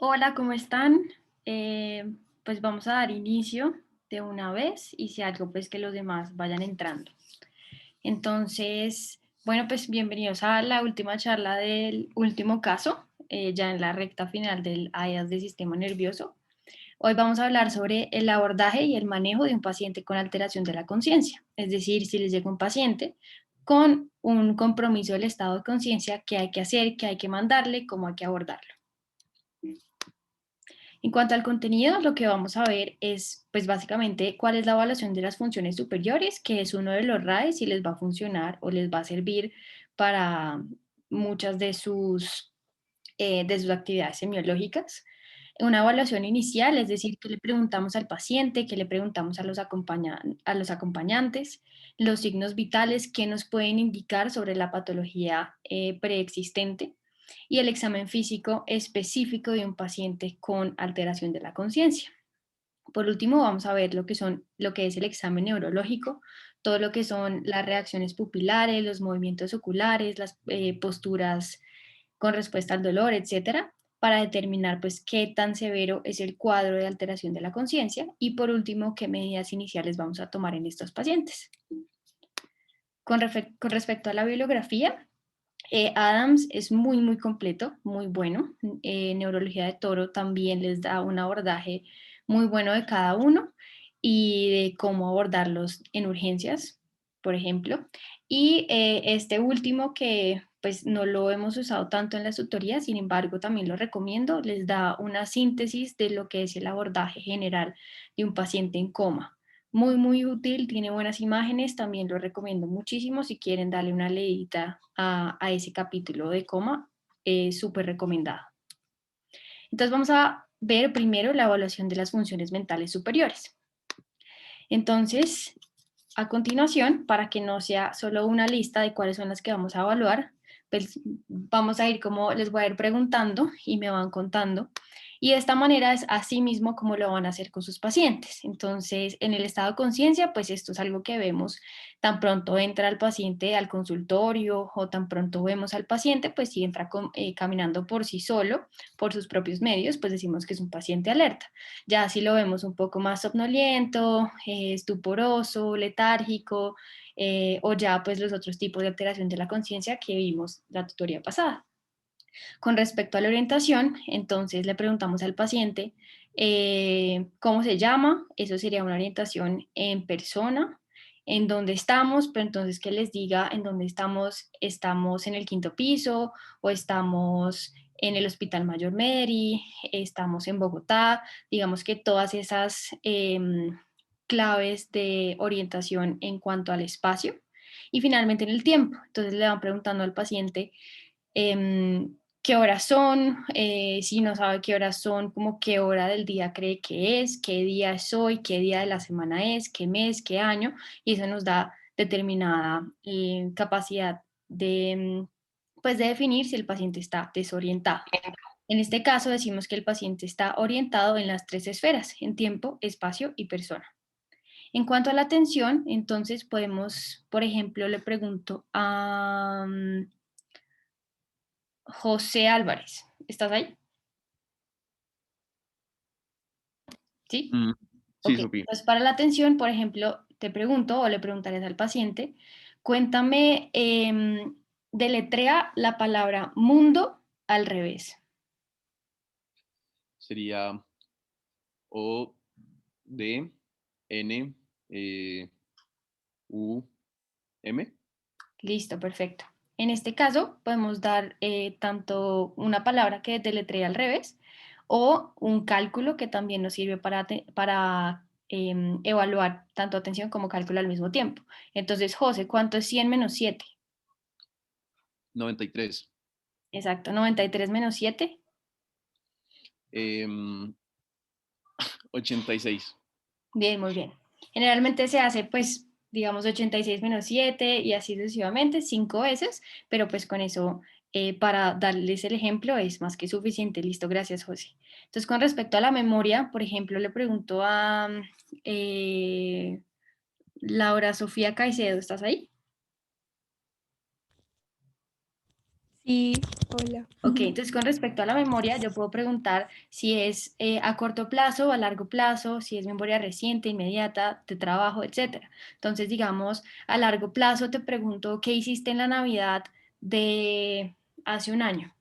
Hola, ¿cómo están? Pues vamos a dar inicio de una vez y si algo, pues que los demás vayan entrando. Entonces, bueno, pues bienvenidos a la última charla del último caso, ya en la recta final del IAS del sistema nervioso. Hoy vamos a hablar sobre el abordaje y el manejo de un paciente con alteración de la conciencia, es decir, si les llega un paciente con un compromiso del estado de conciencia, qué hay que hacer, qué hay que mandarle, cómo hay que abordarlo. En cuanto al contenido, lo que vamos a ver es, pues básicamente, cuál es la evaluación de las funciones superiores, que es uno de los RAE, si les va a funcionar o les va a servir para muchas de sus actividades semiológicas. Una evaluación inicial, es decir, que le preguntamos al paciente, que le preguntamos a a los acompañantes, los signos vitales que nos pueden indicar sobre la patología preexistente y el examen físico específico de un paciente con alteración de la conciencia. Por último, vamos a ver lo que es el examen neurológico, todo lo que son las reacciones pupilares, los movimientos oculares, las posturas con respuesta al dolor, etcétera, para determinar pues qué tan severo es el cuadro de alteración de la conciencia y por último, qué medidas iniciales vamos a tomar en estos pacientes. Con respecto a la bibliografía, Adams es muy completo, muy bueno. Neurología de Toro también les da un abordaje muy bueno de cada uno y de cómo abordarlos en urgencias, por ejemplo. Y este último que pues no lo hemos usado tanto en las tutorías, sin embargo también lo recomiendo, les da una síntesis de lo que es el abordaje general de un paciente en coma. Muy útil, tiene buenas imágenes, también lo recomiendo muchísimo si quieren darle una leidita a ese capítulo de coma, súper recomendado. Entonces vamos a ver primero la evaluación de las funciones mentales superiores. Entonces, a continuación, para que no sea solo una lista de cuáles son las que vamos a evaluar, pues vamos a ir como les voy a ir preguntando y me van contando. Y de esta manera es así mismo como lo van a hacer con sus pacientes. Entonces, en el estado de conciencia, pues esto es algo que vemos tan pronto entra el paciente al consultorio o tan pronto vemos al paciente, pues si entra caminando por sí solo, por sus propios medios, pues decimos que es un paciente alerta. Ya si lo vemos un poco más somnoliento, estuporoso, letárgico, o ya pues los otros tipos de alteración de la conciencia que vimos la tutoría pasada. Con respecto a la orientación, entonces le preguntamos al paciente cómo se llama, eso sería una orientación en persona, en dónde estamos, pero entonces que les diga en dónde estamos en el quinto piso o estamos en el Hospital Mayor Mary, estamos en Bogotá, digamos que todas esas claves de orientación en cuanto al espacio y finalmente en el tiempo. Entonces le van preguntando al paciente qué horas son, si no sabe qué horas son, como qué hora del día cree que es, qué día es hoy, qué día de la semana es, qué mes, qué año, y eso nos da determinada capacidad de, pues de definir si el paciente está desorientado. En este caso decimos que el paciente está orientado en las tres esferas, en tiempo, espacio y persona. En cuanto a la atención, entonces podemos, por ejemplo, le pregunto a José Álvarez, ¿estás ahí? ¿Sí? Mm, sí, Ok, Sofi. pues para la atención, por ejemplo, te pregunto o le preguntarías al paciente, cuéntame, deletrea la palabra mundo al revés. Sería O, D, N, U, M. Listo, perfecto. En este caso, podemos dar tanto una palabra que deletrea al revés o un cálculo que también nos sirve para evaluar tanto atención como cálculo al mismo tiempo. Entonces, José, ¿cuánto es 100 menos 7? 93. Exacto, 93 menos 7. em, 86. Bien, muy bien. Generalmente se hace, pues, digamos, 86 menos 7 y así sucesivamente, 5 veces, pero pues con eso, para darles el ejemplo, es más que suficiente. Listo, gracias, José. Entonces, con respecto a la memoria, por ejemplo, le pregunto a eh, Laura Sofía Caicedo, ¿estás ahí? Sí, hola. Ok, entonces con respecto a la memoria, yo puedo preguntar si es a corto plazo o a largo plazo, si es memoria reciente, inmediata, de trabajo, etcétera. Entonces, digamos, a largo plazo te pregunto, ¿qué hiciste en la Navidad de hace un año?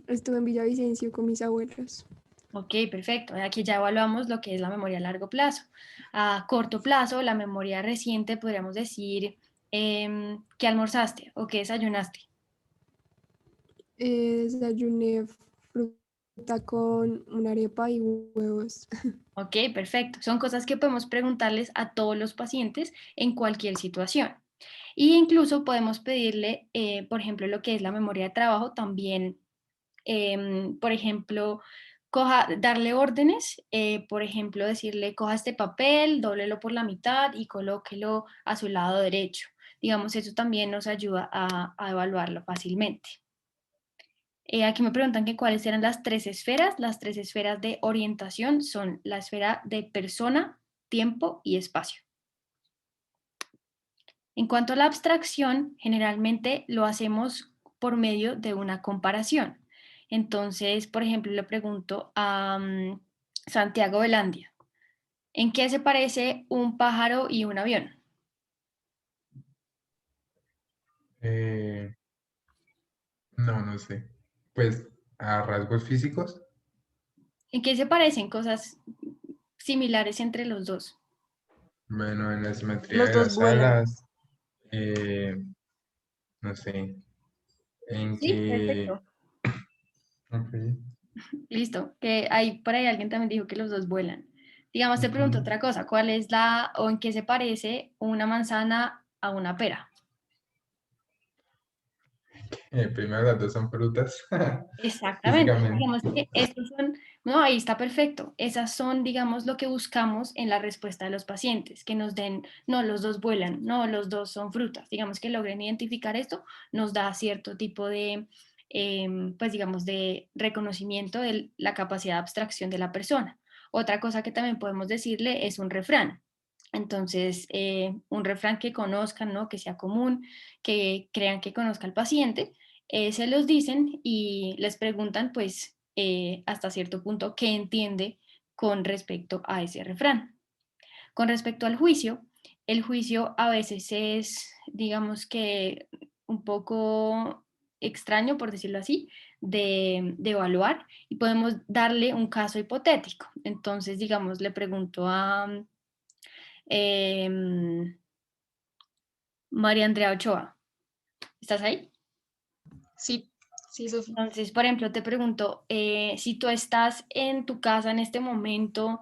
Estuve en Villavicencio con mis abuelos. Ok, perfecto. Aquí ya evaluamos lo que es la memoria a largo plazo. A corto plazo, la memoria reciente, podríamos decir, ¿qué almorzaste o qué desayunaste? Desayuné fruta con una arepa y huevos. Ok, perfecto. Son cosas que podemos preguntarles a todos los pacientes en cualquier situación. Y incluso podemos pedirle, por ejemplo, lo que es la memoria de trabajo, también, por ejemplo, darle órdenes, por ejemplo, decirle, coja este papel, dóblelo por la mitad y colóquelo a su lado derecho. Digamos, eso también nos ayuda a evaluarlo fácilmente. Aquí me preguntan que cuáles eran las tres esferas. Las tres esferas de orientación son la esfera de persona, tiempo y espacio. En cuanto a la abstracción, generalmente lo hacemos por medio de una comparación. Entonces, por ejemplo, le pregunto a Santiago Velandia, ¿en qué se parece un pájaro y un avión? Eh, no, no sé. Pues a rasgos físicos, ¿En qué se parecen cosas similares entre los dos? bueno, en la simetría Los de dos las vuelan. alas, eh, no sé, en Sí, que... perfecto. Ok, Listo, que hay por ahí alguien también dijo que los dos vuelan. Digamos, te ok. pregunto otra cosa, ¿cuál es la o en qué se parece una manzana a una pera? Primero las dos son frutas, Exactamente. físicamente. Digamos que estos son, no, ahí está perfecto. Esas son, digamos, lo que buscamos en la respuesta de los pacientes, que nos den, no, los dos vuelan, no, los dos son frutas. Digamos que logren identificar esto, nos da cierto tipo de, pues digamos, de reconocimiento de la capacidad de abstracción de la persona. Otra cosa que también podemos decirle es un refrán. Entonces, un refrán que conozcan, ¿no? Que sea común, que crean que conozca al paciente, se los dicen y les preguntan, pues, hasta cierto punto, qué entiende con respecto a ese refrán. Con respecto al juicio, el juicio a veces es, digamos que, un poco extraño, por decirlo así, de evaluar y podemos darle un caso hipotético. Entonces, digamos, le pregunto a em, María Andrea Ochoa, ¿estás ahí? Sí, sí, Sofi. Entonces, por ejemplo, te pregunto, si tú estás en tu casa en este momento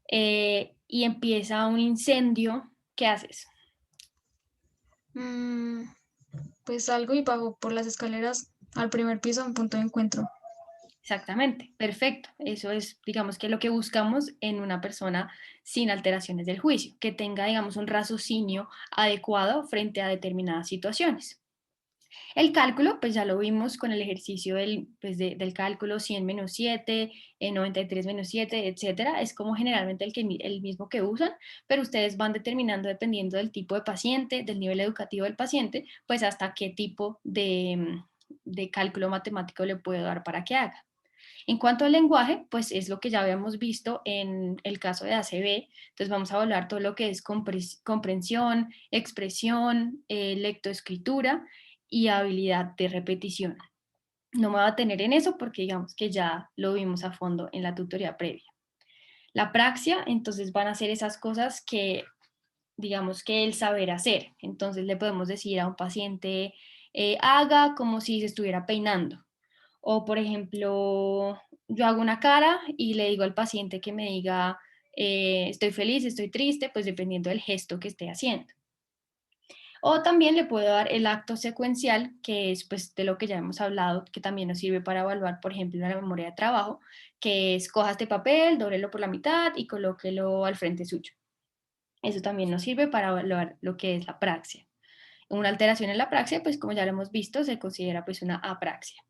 y empieza un incendio, ¿qué haces? Mm, pues salgo y bajo por las escaleras al primer piso a un punto de encuentro. Exactamente, perfecto. Eso es, digamos, que lo que buscamos en una persona sin alteraciones del juicio, que tenga, digamos, un raciocinio adecuado frente a determinadas situaciones. El cálculo, pues ya lo vimos con el ejercicio pues del cálculo 100 menos 7, 93 menos 7, etcétera. Es como generalmente el mismo que usan, pero ustedes van determinando dependiendo del tipo de paciente, del nivel educativo del paciente, pues hasta qué tipo de cálculo matemático le puedo dar para que haga. En cuanto al lenguaje, pues es lo que ya habíamos visto en el caso de ACB. Entonces vamos a hablar todo lo que es comprensión, expresión, lectoescritura y habilidad de repetición. No me voy a tener en eso porque digamos que ya lo vimos a fondo en la tutoría previa. La praxia, entonces van a ser esas cosas que digamos que el saber hacer. Entonces le podemos decir a un paciente, haga como si se estuviera peinando. O, por ejemplo, yo hago una cara y le digo al paciente que me diga, estoy feliz, estoy triste, pues dependiendo del gesto que esté haciendo. O también le puedo dar el acto secuencial, que es pues de lo que ya hemos hablado, que también nos sirve para evaluar, por ejemplo, la memoria de trabajo, que es coja este papel, dóblelo por la mitad y colóquelo al frente suyo. Eso también nos sirve para evaluar lo que es la praxia. Una alteración en la praxia, pues como ya lo hemos visto, se considera pues una apraxia.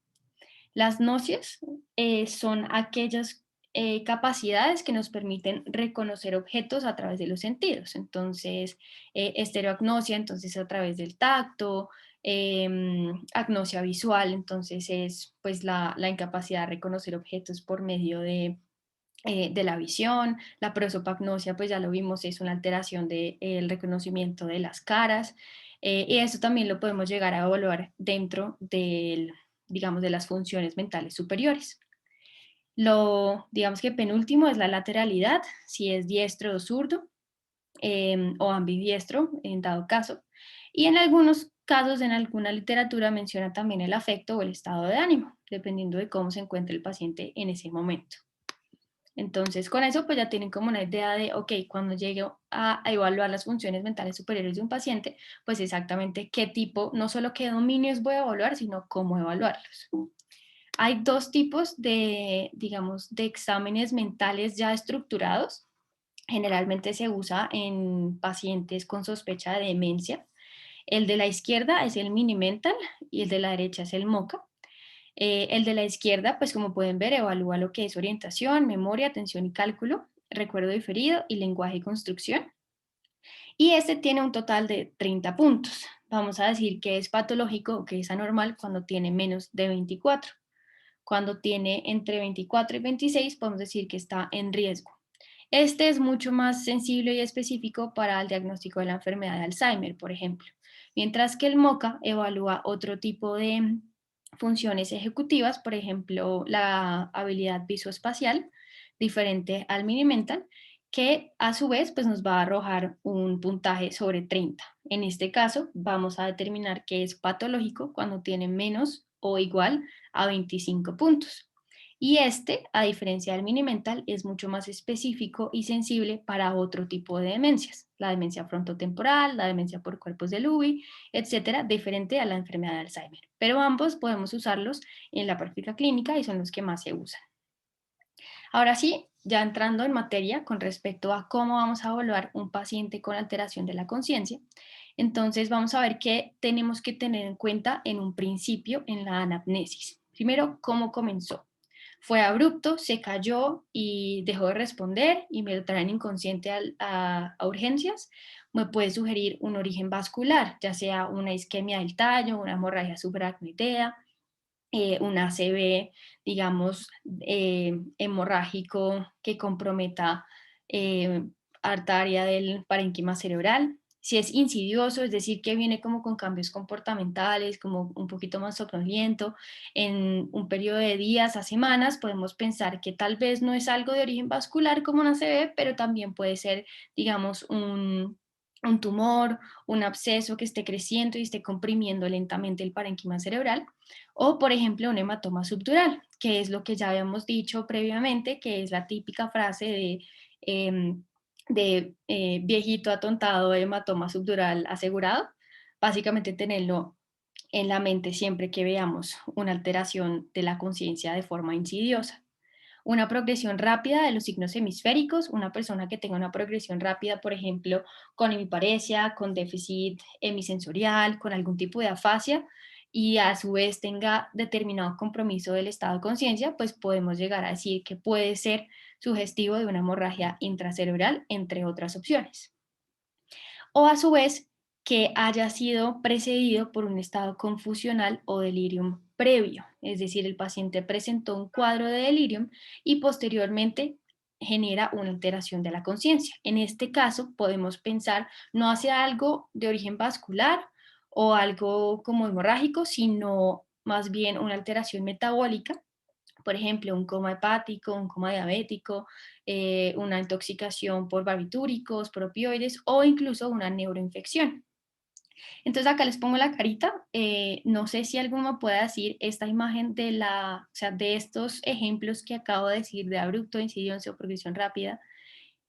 Las nocias son aquellas capacidades que nos permiten reconocer objetos a través de los sentidos. Entonces, estereoagnosia, entonces a través del tacto, agnosia visual, entonces es pues la incapacidad de reconocer objetos por medio de la visión. La prosopagnosia, pues ya lo vimos, es una alteración del reconocimiento de las caras, y eso también lo podemos llegar a evaluar dentro del, digamos, de las funciones mentales superiores. Digamos que penúltimo es la lateralidad, si es diestro o zurdo, o ambidiestro en dado caso, y en algunos casos, en alguna literatura menciona también el afecto o el estado de ánimo, dependiendo de cómo se encuentre el paciente en ese momento. Entonces, con eso pues ya tienen como una idea de, ok, cuando llegue a evaluar las funciones mentales superiores de un paciente, pues exactamente qué tipo, no solo qué dominios voy a evaluar, sino cómo evaluarlos. Hay dos tipos de, digamos, de exámenes mentales ya estructurados. Generalmente se usa en pacientes con sospecha de demencia. El de la izquierda es el Mini-Mental y el de la derecha es el MoCA. El de la izquierda, pues como pueden ver, evalúa lo que es orientación, memoria, atención y cálculo, recuerdo diferido y lenguaje y construcción. Y este tiene un total de 30 puntos. Vamos a decir que es patológico o que es anormal cuando tiene menos de 24. Cuando tiene entre 24 y 26, podemos decir que está en riesgo. Este es mucho más sensible y específico para el diagnóstico de la enfermedad de Alzheimer, por ejemplo. Mientras que el MoCA evalúa otro tipo de funciones ejecutivas, por ejemplo, la habilidad visoespacial, diferente al Mini-Mental, que a su vez pues, nos va a arrojar un puntaje sobre 30. En este caso, vamos a determinar que es patológico cuando tiene menos o igual a 25 puntos. Y este, a diferencia del Mini-Mental, es mucho más específico y sensible para otro tipo de demencias, la demencia frontotemporal, la demencia por cuerpos de Lewy, etcétera, diferente a la enfermedad de Alzheimer. Pero ambos podemos usarlos en la práctica clínica y son los que más se usan. Ahora sí, ya entrando en materia con respecto a cómo vamos a evaluar un paciente con alteración de la conciencia, entonces vamos a ver qué tenemos que tener en cuenta en un principio en la anamnesis. Primero, ¿cómo comenzó? Fue abrupto, se cayó y dejó de responder y me lo traen inconsciente a urgencias. Me puede sugerir un origen vascular, ya sea una isquemia del tallo, una hemorragia subaracnoidea, un ACV, digamos, hemorrágico que comprometa arteria del parénquima cerebral. Si es insidioso, es decir, que viene como con cambios comportamentales, como un poquito más somnoliento, en un periodo de días a semanas, podemos pensar que tal vez no es algo de origen vascular como una ACV, pero también puede ser, digamos, un tumor, un absceso que esté creciendo y esté comprimiendo lentamente el parénquima cerebral. O, por ejemplo, un hematoma subdural, que es lo que ya habíamos dicho previamente, que es la típica frase de viejito atontado, hematoma subdural asegurado. Básicamente tenerlo en la mente siempre que veamos una alteración de la conciencia de forma insidiosa. Una progresión rápida de los signos hemisféricos, una persona que tenga una progresión rápida, por ejemplo, con hemiparesia, con déficit hemisensorial, con algún tipo de afasia, y a su vez tenga determinado compromiso del estado de conciencia, pues podemos llegar a decir que puede ser sugestivo de una hemorragia intracerebral, entre otras opciones. O a su vez que haya sido precedido por un estado confusional o delirium previo, es decir, el paciente presentó un cuadro de delirium y posteriormente genera una alteración de la conciencia. En este caso podemos pensar no hacia algo de origen vascular o algo como hemorrágico, sino más bien una alteración metabólica, por ejemplo, un coma hepático, un coma diabético, una intoxicación por barbitúricos, por opioides o incluso una neuroinfección. Entonces acá les pongo la carita, no sé si alguno puede decir esta imagen de estos ejemplos que acabo de decir de abrupto, incidencia o progresión rápida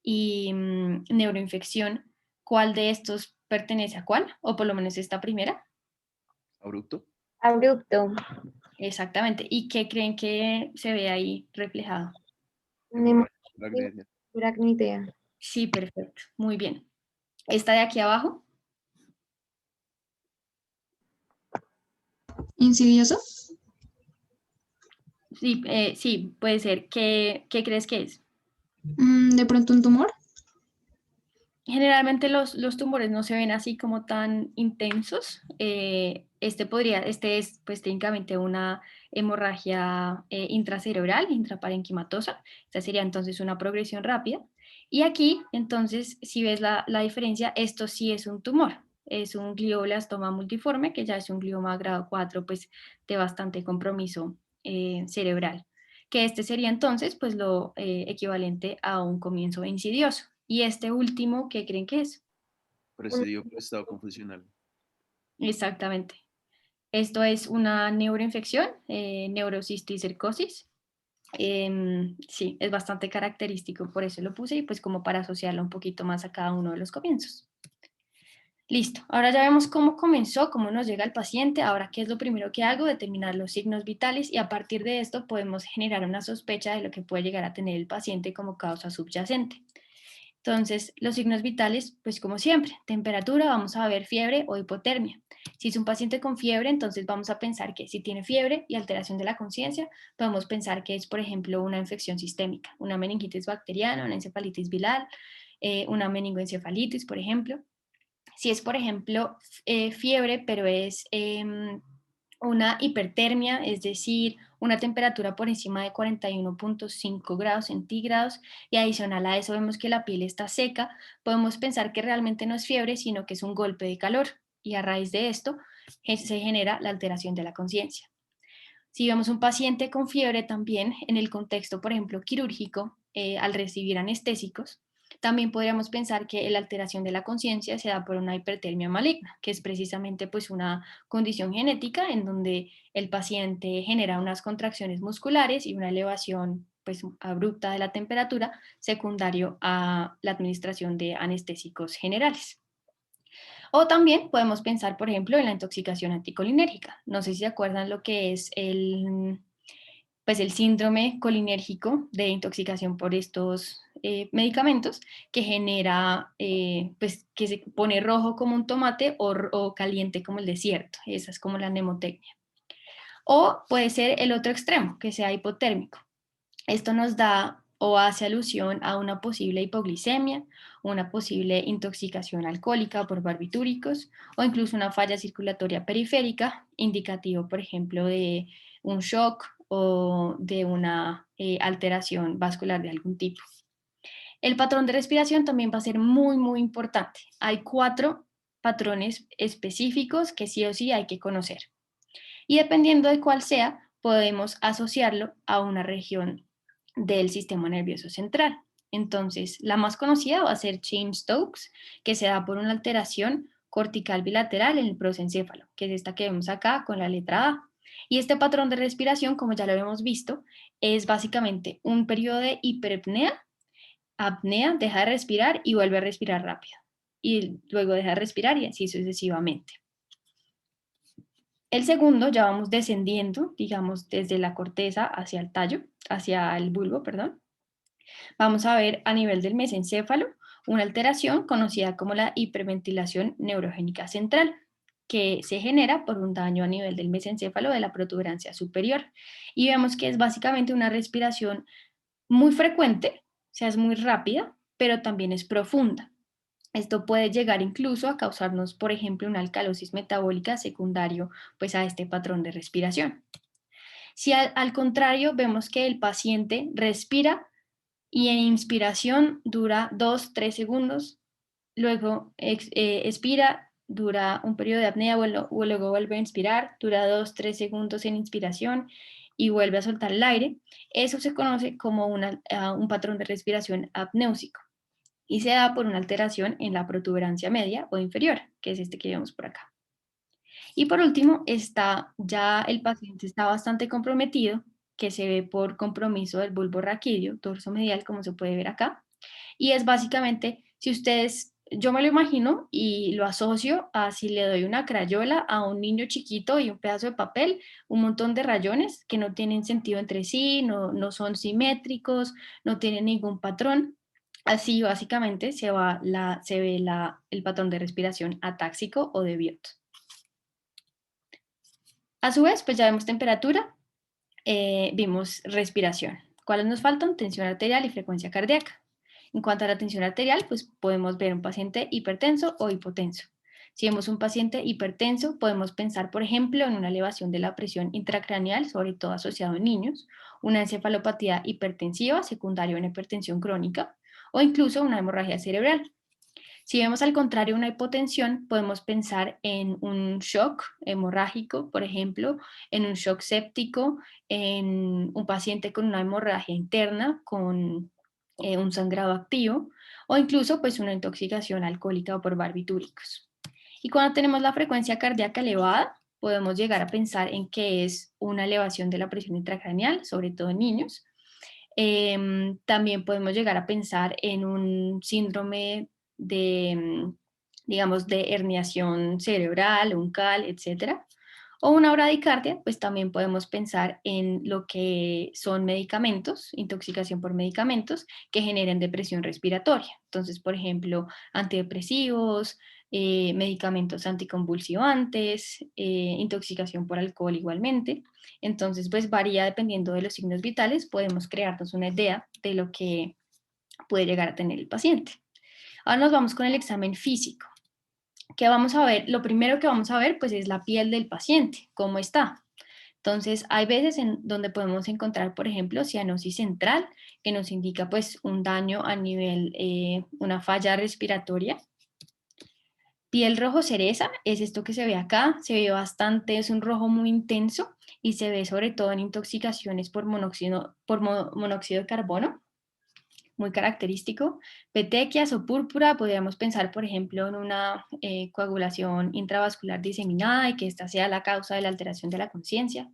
y neuroinfección, ¿cuál de estos pertenece a cuál? O por lo menos esta primera. Abrupto. Abrupto. Exactamente. ¿Y qué creen que se ve ahí reflejado? Hemorragia. Aracnidea. Sí, perfecto. Muy bien. Esta de aquí abajo. ¿Insidioso? Sí, sí, puede ser. ¿Qué crees que es? De pronto un tumor. Generalmente los tumores no se ven así como tan intensos. Este es pues técnicamente una hemorragia intracerebral, intraparenquimatosa. Esta sería entonces una progresión rápida. Y aquí, entonces, si ves la diferencia, esto sí es un tumor. Es un glioblastoma multiforme, que ya es un glioma grado 4, pues de bastante compromiso cerebral. Que este sería entonces pues lo equivalente a un comienzo insidioso. Y este último, ¿qué creen que es? Precedido por estado confusional. Exactamente. Esto es una neuroinfección, neurocisticercosis. Sí, es bastante característico, por eso lo puse y pues como para asociarlo un poquito más a cada uno de los comienzos. Listo, ahora ya vemos cómo comenzó, cómo nos llega el paciente. Ahora, ¿qué es lo primero que hago? Determinar los signos vitales y a partir de esto podemos generar una sospecha de lo que puede llegar a tener el paciente como causa subyacente. Entonces, los signos vitales, pues como siempre, temperatura, vamos a ver fiebre o hipotermia. Si es un paciente con fiebre, entonces vamos a pensar que si tiene fiebre y alteración de la conciencia, podemos pensar que es, por ejemplo, una infección sistémica, una meningitis bacteriana, una encefalitis viral, una meningoencefalitis, por ejemplo. Si es, por ejemplo, fiebre, pero es una hipertermia, es decir, una temperatura por encima de 41.5 grados centígrados y adicional a eso vemos que la piel está seca, podemos pensar que realmente no es fiebre, sino que es un golpe de calor y a raíz de esto se genera la alteración de la conciencia. Si vemos un paciente con fiebre también en el contexto, por ejemplo, quirúrgico, al recibir anestésicos, también podríamos pensar que la alteración de la conciencia se da por una hipertermia maligna, que es precisamente pues una condición genética en donde el paciente genera unas contracciones musculares y una elevación pues abrupta de la temperatura secundario a la administración de anestésicos generales. O también podemos pensar, por ejemplo, en la intoxicación anticolinérgica. No sé si se acuerdan lo que es pues el síndrome colinérgico de intoxicación por estos medicamentos que genera, pues que se pone rojo como un tomate o caliente como el desierto. Esa es como la mnemotecnia. O puede ser el otro extremo, que sea hipotérmico. Esto nos da o hace alusión a una posible hipoglicemia, una posible intoxicación alcohólica por barbitúricos o incluso una falla circulatoria periférica, indicativo, por ejemplo, de un shock o de una alteración vascular de algún tipo. El patrón de respiración también va a ser muy, muy importante. Hay 4 patrones específicos que sí o sí hay que conocer. Y dependiendo de cuál sea, podemos asociarlo a una región del sistema nervioso central. Entonces, la más conocida va a ser Cheyne-Stokes, que se da por una alteración cortical bilateral en el prosencéfalo, que es esta que vemos acá con la letra A. Y este patrón de respiración, como ya lo hemos visto, es básicamente un periodo de hiperapnea, apnea, deja de respirar y vuelve a respirar rápido. Y luego deja de respirar y así sucesivamente. El segundo ya vamos descendiendo, digamos, desde la corteza hacia el tallo, hacia el bulbo, perdón. Vamos a ver a nivel del mesencéfalo una alteración conocida como la hiperventilación neurogénica central, que se genera por un daño a nivel del mesencéfalo de la protuberancia superior. Y vemos que es básicamente una respiración muy frecuente, o sea, es muy rápida, pero también es profunda. Esto puede llegar incluso a causarnos, por ejemplo, una alcalosis metabólica secundario pues, a este patrón de respiración. Si al contrario vemos que el paciente respira y en inspiración dura 2-3 segundos, luego expira, dura un periodo de apnea, luego vuelve a inspirar, dura 2-3 segundos en inspiración y vuelve a soltar el aire, eso se conoce como un patrón de respiración apnéusico y se da por una alteración en la protuberancia media o inferior, que es este que vemos por acá. Y por último, ya el paciente está bastante comprometido, que se ve por compromiso del bulbo raquídeo, dorso medial, como se puede ver acá. Y es básicamente, yo me lo imagino y lo asocio a si le doy una crayola a un niño chiquito y un pedazo de papel, un montón de rayones que no tienen sentido entre sí, no son simétricos, no tienen ningún patrón. Así básicamente se ve el patrón de respiración atáxico o de Biot. A su vez, pues ya vemos temperatura. vimos respiración. ¿Cuáles nos faltan? Tensión arterial y frecuencia cardíaca. En cuanto a la tensión arterial, pues podemos ver un paciente hipertenso o hipotenso. Si vemos un paciente hipertenso, podemos pensar, por ejemplo, en una elevación de la presión intracraneal, sobre todo asociado en niños, una encefalopatía hipertensiva secundaria a una hipertensión crónica, o incluso una hemorragia cerebral. Si vemos al contrario una hipotensión, podemos pensar en un shock hemorrágico, por ejemplo, en un shock séptico, en un paciente con una hemorragia interna, con un sangrado activo, o incluso pues una intoxicación alcohólica o por barbitúricos. Y cuando tenemos la frecuencia cardíaca elevada, podemos llegar a pensar en que es una elevación de la presión intracraneal, sobre todo en niños. También podemos llegar a pensar en un síndrome de, digamos, de herniación cerebral, uncal, etcétera. O una bradicardia, pues también podemos pensar en lo que son medicamentos, intoxicación por medicamentos que generen depresión respiratoria. Entonces, por ejemplo, antidepresivos, medicamentos anticonvulsivantes, intoxicación por alcohol igualmente. Entonces, pues varía dependiendo de los signos vitales, podemos crearnos una idea de lo que puede llegar a tener el paciente. Ahora nos vamos con el examen físico. ¿Qué vamos a ver? Lo primero que vamos a ver pues es la piel del paciente, cómo está. Entonces hay veces en donde podemos encontrar, por ejemplo, cianosis central, que nos indica pues un daño a nivel, una falla respiratoria. Piel rojo cereza es esto que se ve acá, se ve bastante, es un rojo muy intenso y se ve sobre todo en intoxicaciones por monóxido de carbono, muy característico. Petequias o púrpura, podríamos pensar, por ejemplo, en una coagulación intravascular diseminada y que esta sea la causa de la alteración de la conciencia.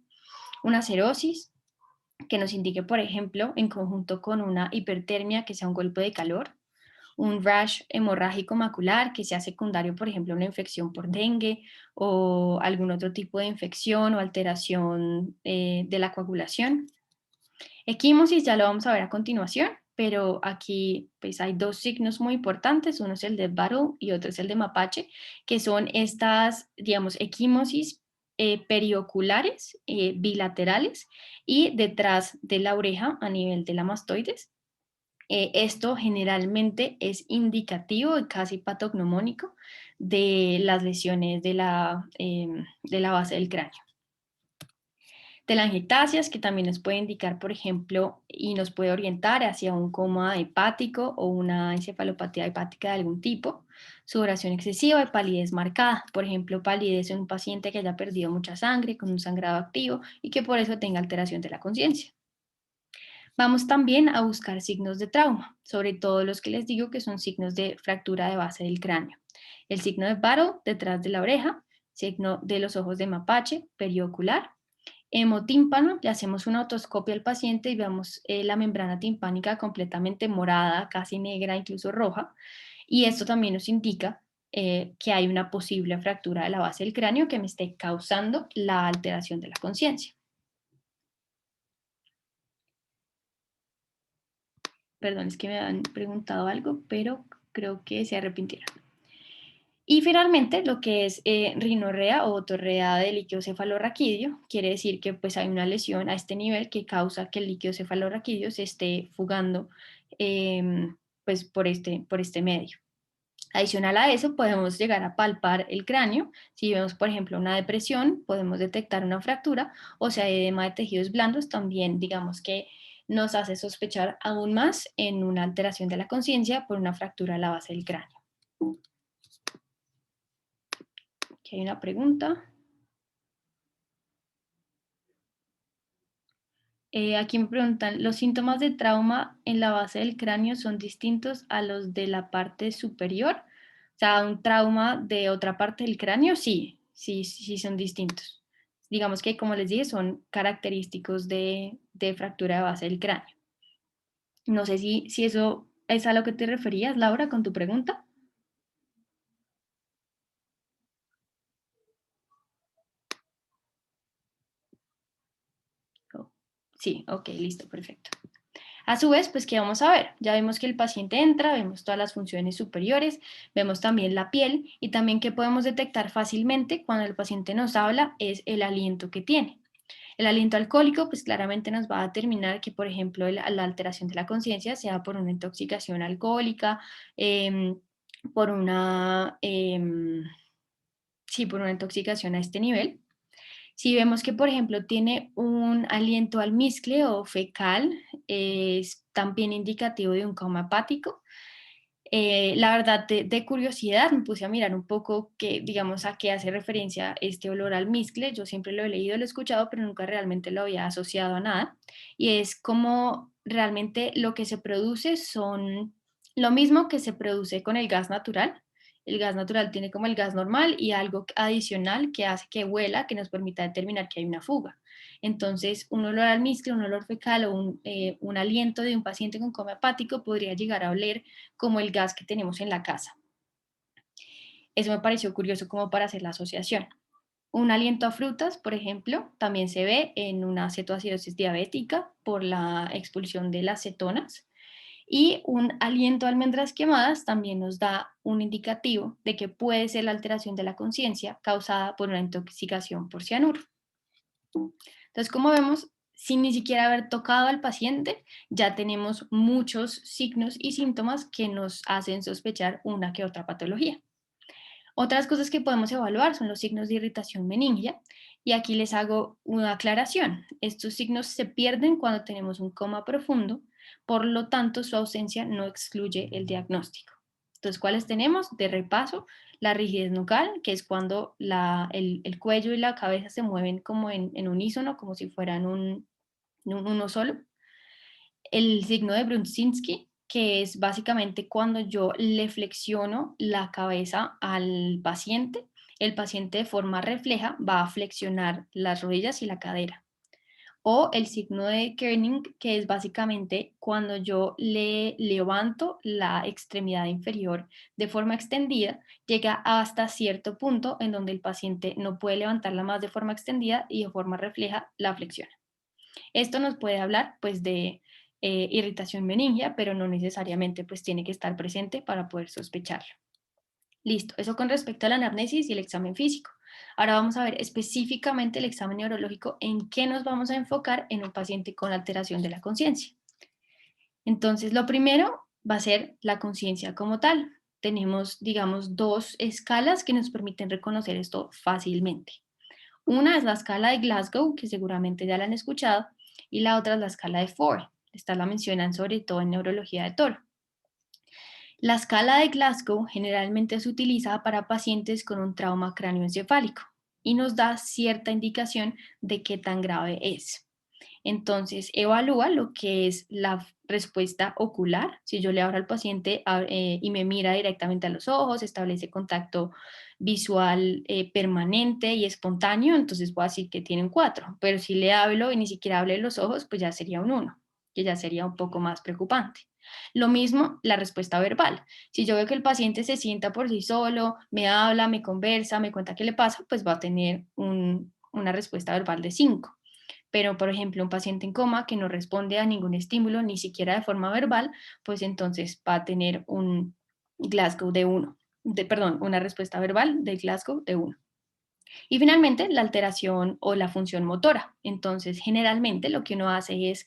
Una cerosis, que nos indique, por ejemplo, en conjunto con una hipertermia, que sea un golpe de calor. Un rash hemorrágico macular, que sea secundario, por ejemplo, a una infección por dengue o algún otro tipo de infección o alteración de la coagulación. Equimosis ya lo vamos a ver a continuación, pero aquí pues hay dos signos muy importantes, uno es el de Battle y otro es el de Mapache, que son estas, digamos, equimosis perioculares, bilaterales y detrás de la oreja a nivel de la mastoides. Esto generalmente es indicativo y casi patognomónico de las lesiones de la base del cráneo. Telangiectasias, que también nos puede indicar, por ejemplo, y nos puede orientar hacia un coma hepático o una encefalopatía hepática de algún tipo. Sudoración excesiva y palidez marcada. Por ejemplo, palidez en un paciente que haya perdido mucha sangre con un sangrado activo y que por eso tenga alteración de la conciencia. Vamos también a buscar signos de trauma, sobre todo los que les digo que son signos de fractura de base del cráneo. El signo de Battle detrás de la oreja, signo de los ojos de mapache, periocular. Hemotímpano, le hacemos una otoscopia al paciente y vemos la membrana timpánica completamente morada, casi negra, incluso roja. Y esto también nos indica que hay una posible fractura de la base del cráneo que me esté causando la alteración de la conciencia. Perdón, es que me han preguntado algo, pero creo que se arrepintieron. Y finalmente, lo que es rinorrea o otorrea de líquido cefalorraquídeo, quiere decir que pues, hay una lesión a este nivel que causa que el líquido cefalorraquídeo se esté fugando pues, por este medio. Adicional a eso, podemos llegar a palpar el cráneo. Si vemos, por ejemplo, una depresión, podemos detectar una fractura, o sea, edema de tejidos blandos, también digamos que nos hace sospechar aún más en una alteración de la conciencia por una fractura a la base del cráneo. Aquí hay una pregunta. Aquí me preguntan, ¿los síntomas de trauma en la base del cráneo son distintos a los de la parte superior? O sea, un trauma de otra parte del cráneo, sí son distintos. Digamos que, como les dije, son característicos de fractura de base del cráneo. No sé si eso es a lo que te referías, Laura, con tu pregunta. Sí, ok, listo, perfecto. A su vez, pues, ¿qué vamos a ver? Ya vemos que el paciente entra, vemos todas las funciones superiores, vemos también la piel y también que podemos detectar fácilmente cuando el paciente nos habla es el aliento que tiene. El aliento alcohólico, pues claramente nos va a determinar que, por ejemplo, la alteración de la conciencia sea por una intoxicación alcohólica, por una, sí, por una intoxicación a este nivel. Si vemos que, por ejemplo, tiene un aliento almizcle o fecal, es también indicativo de un coma hepático. La verdad, de curiosidad, me puse a mirar un poco digamos, a qué hace referencia este olor almizcle. Yo siempre lo he leído, lo he escuchado, pero nunca realmente lo había asociado a nada. Y es como realmente lo que se produce son lo mismo que se produce con el gas natural. El gas natural tiene como el gas normal y algo adicional que hace que huela, que nos permita determinar que hay una fuga. Entonces, un olor almizcle, un olor fecal o un aliento de un paciente con coma hepático podría llegar a oler como el gas que tenemos en la casa. Eso me pareció curioso como para hacer la asociación. Un aliento a frutas, por ejemplo, también se ve en una cetoacidosis diabética por la expulsión de las cetonas. Y un aliento a almendras quemadas también nos da un indicativo de que puede ser la alteración de la conciencia causada por una intoxicación por cianuro. Entonces, como vemos, sin ni siquiera haber tocado al paciente, ya tenemos muchos signos y síntomas que nos hacen sospechar una que otra patología. Otras cosas que podemos evaluar son los signos de irritación meningia, y aquí les hago una aclaración. Estos signos se pierden cuando tenemos un coma profundo, por lo tanto su ausencia no excluye el diagnóstico. Entonces, ¿cuáles tenemos? De repaso, la rigidez nucal, que es cuando el cuello y la cabeza se mueven como en unísono, como si fueran uno solo. El signo de Brudzinski, que es básicamente cuando yo le flexiono la cabeza al paciente, el paciente de forma refleja va a flexionar las rodillas y la cadera. O el signo de Kerning, que es básicamente cuando yo le levanto la extremidad inferior de forma extendida, llega hasta cierto punto en donde el paciente no puede levantarla más de forma extendida y de forma refleja la flexiona. Esto nos puede hablar pues de irritación meningia, pero no necesariamente pues tiene que estar presente para poder sospecharlo. Listo, eso con respecto a la anamnesis y el examen físico. Ahora vamos a ver específicamente el examen neurológico, en qué nos vamos a enfocar en un paciente con alteración de la conciencia. Entonces, lo primero va a ser la conciencia como tal. Tenemos, digamos, dos escalas que nos permiten reconocer esto fácilmente. Una es la escala de Glasgow, que seguramente ya la han escuchado, y la otra es la escala de Ford. Esta la mencionan sobre todo en neurología de toro. La escala de Glasgow generalmente se utiliza para pacientes con un trauma cráneoencefálico y nos da cierta indicación de qué tan grave es. Entonces, evalúa lo que es la respuesta ocular. Si yo le abro al paciente y me mira directamente a los ojos, establece contacto visual permanente y espontáneo, entonces puedo decir que tiene un 4. Pero si le hablo y ni siquiera hable los ojos, pues ya sería un 1, que ya sería un poco más preocupante. Lo mismo la respuesta verbal. Si yo veo que el paciente se sienta por sí solo, me habla, me conversa, me cuenta qué le pasa, pues va a tener una respuesta verbal de 5. Pero, por ejemplo, un paciente en coma que no responde a ningún estímulo, ni siquiera de forma verbal, pues entonces va a tener un Glasgow de 1. Perdón, una respuesta verbal de Glasgow de 1. Y finalmente, la alteración o la función motora. Entonces, generalmente lo que uno hace es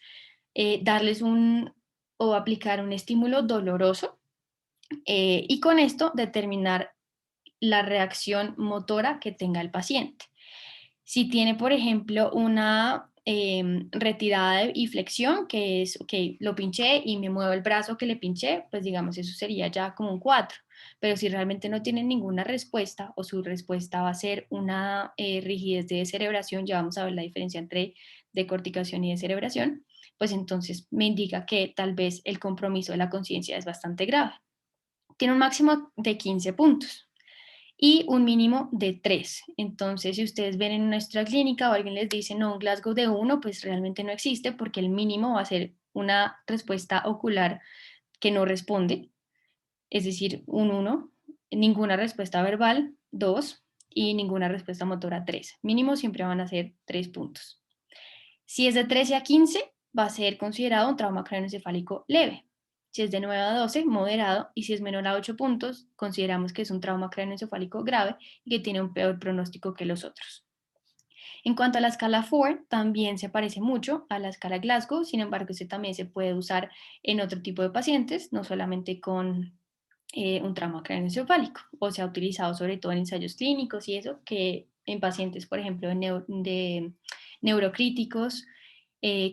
darles o aplicar un estímulo doloroso y con esto determinar la reacción motora que tenga el paciente. Si tiene, por ejemplo, una retirada y flexión, que es, ok, lo pinché y me muevo el brazo que le pinché, pues digamos, eso sería ya como un 4. Pero si realmente no tiene ninguna respuesta o su respuesta va a ser una rigidez de descerebración, ya vamos a ver la diferencia entre decorticación y descerebración, pues entonces me indica que tal vez el compromiso de la conciencia es bastante grave. Tiene un máximo de 15 puntos y un mínimo de 3. Entonces, si ustedes ven en nuestra clínica o alguien les dice no, un Glasgow de 1, pues realmente no existe porque el mínimo va a ser una respuesta ocular que no responde, es decir, un 1, ninguna respuesta verbal, 2, y ninguna respuesta motora, 3. Mínimo siempre van a ser 3 puntos. Si es de 13 a 15, va a ser considerado un trauma craneoencefálico leve. Si es de 9 a 12, moderado, y si es menor a 8 puntos, consideramos que es un trauma craneoencefálico grave y que tiene un peor pronóstico que los otros. En cuanto a la escala Ford, también se parece mucho a la escala Glasgow, sin embargo, este también se puede usar en otro tipo de pacientes, no solamente con un trauma craneoencefálico, o se ha utilizado sobre todo en ensayos clínicos y eso, que en pacientes, por ejemplo, de neurocríticos,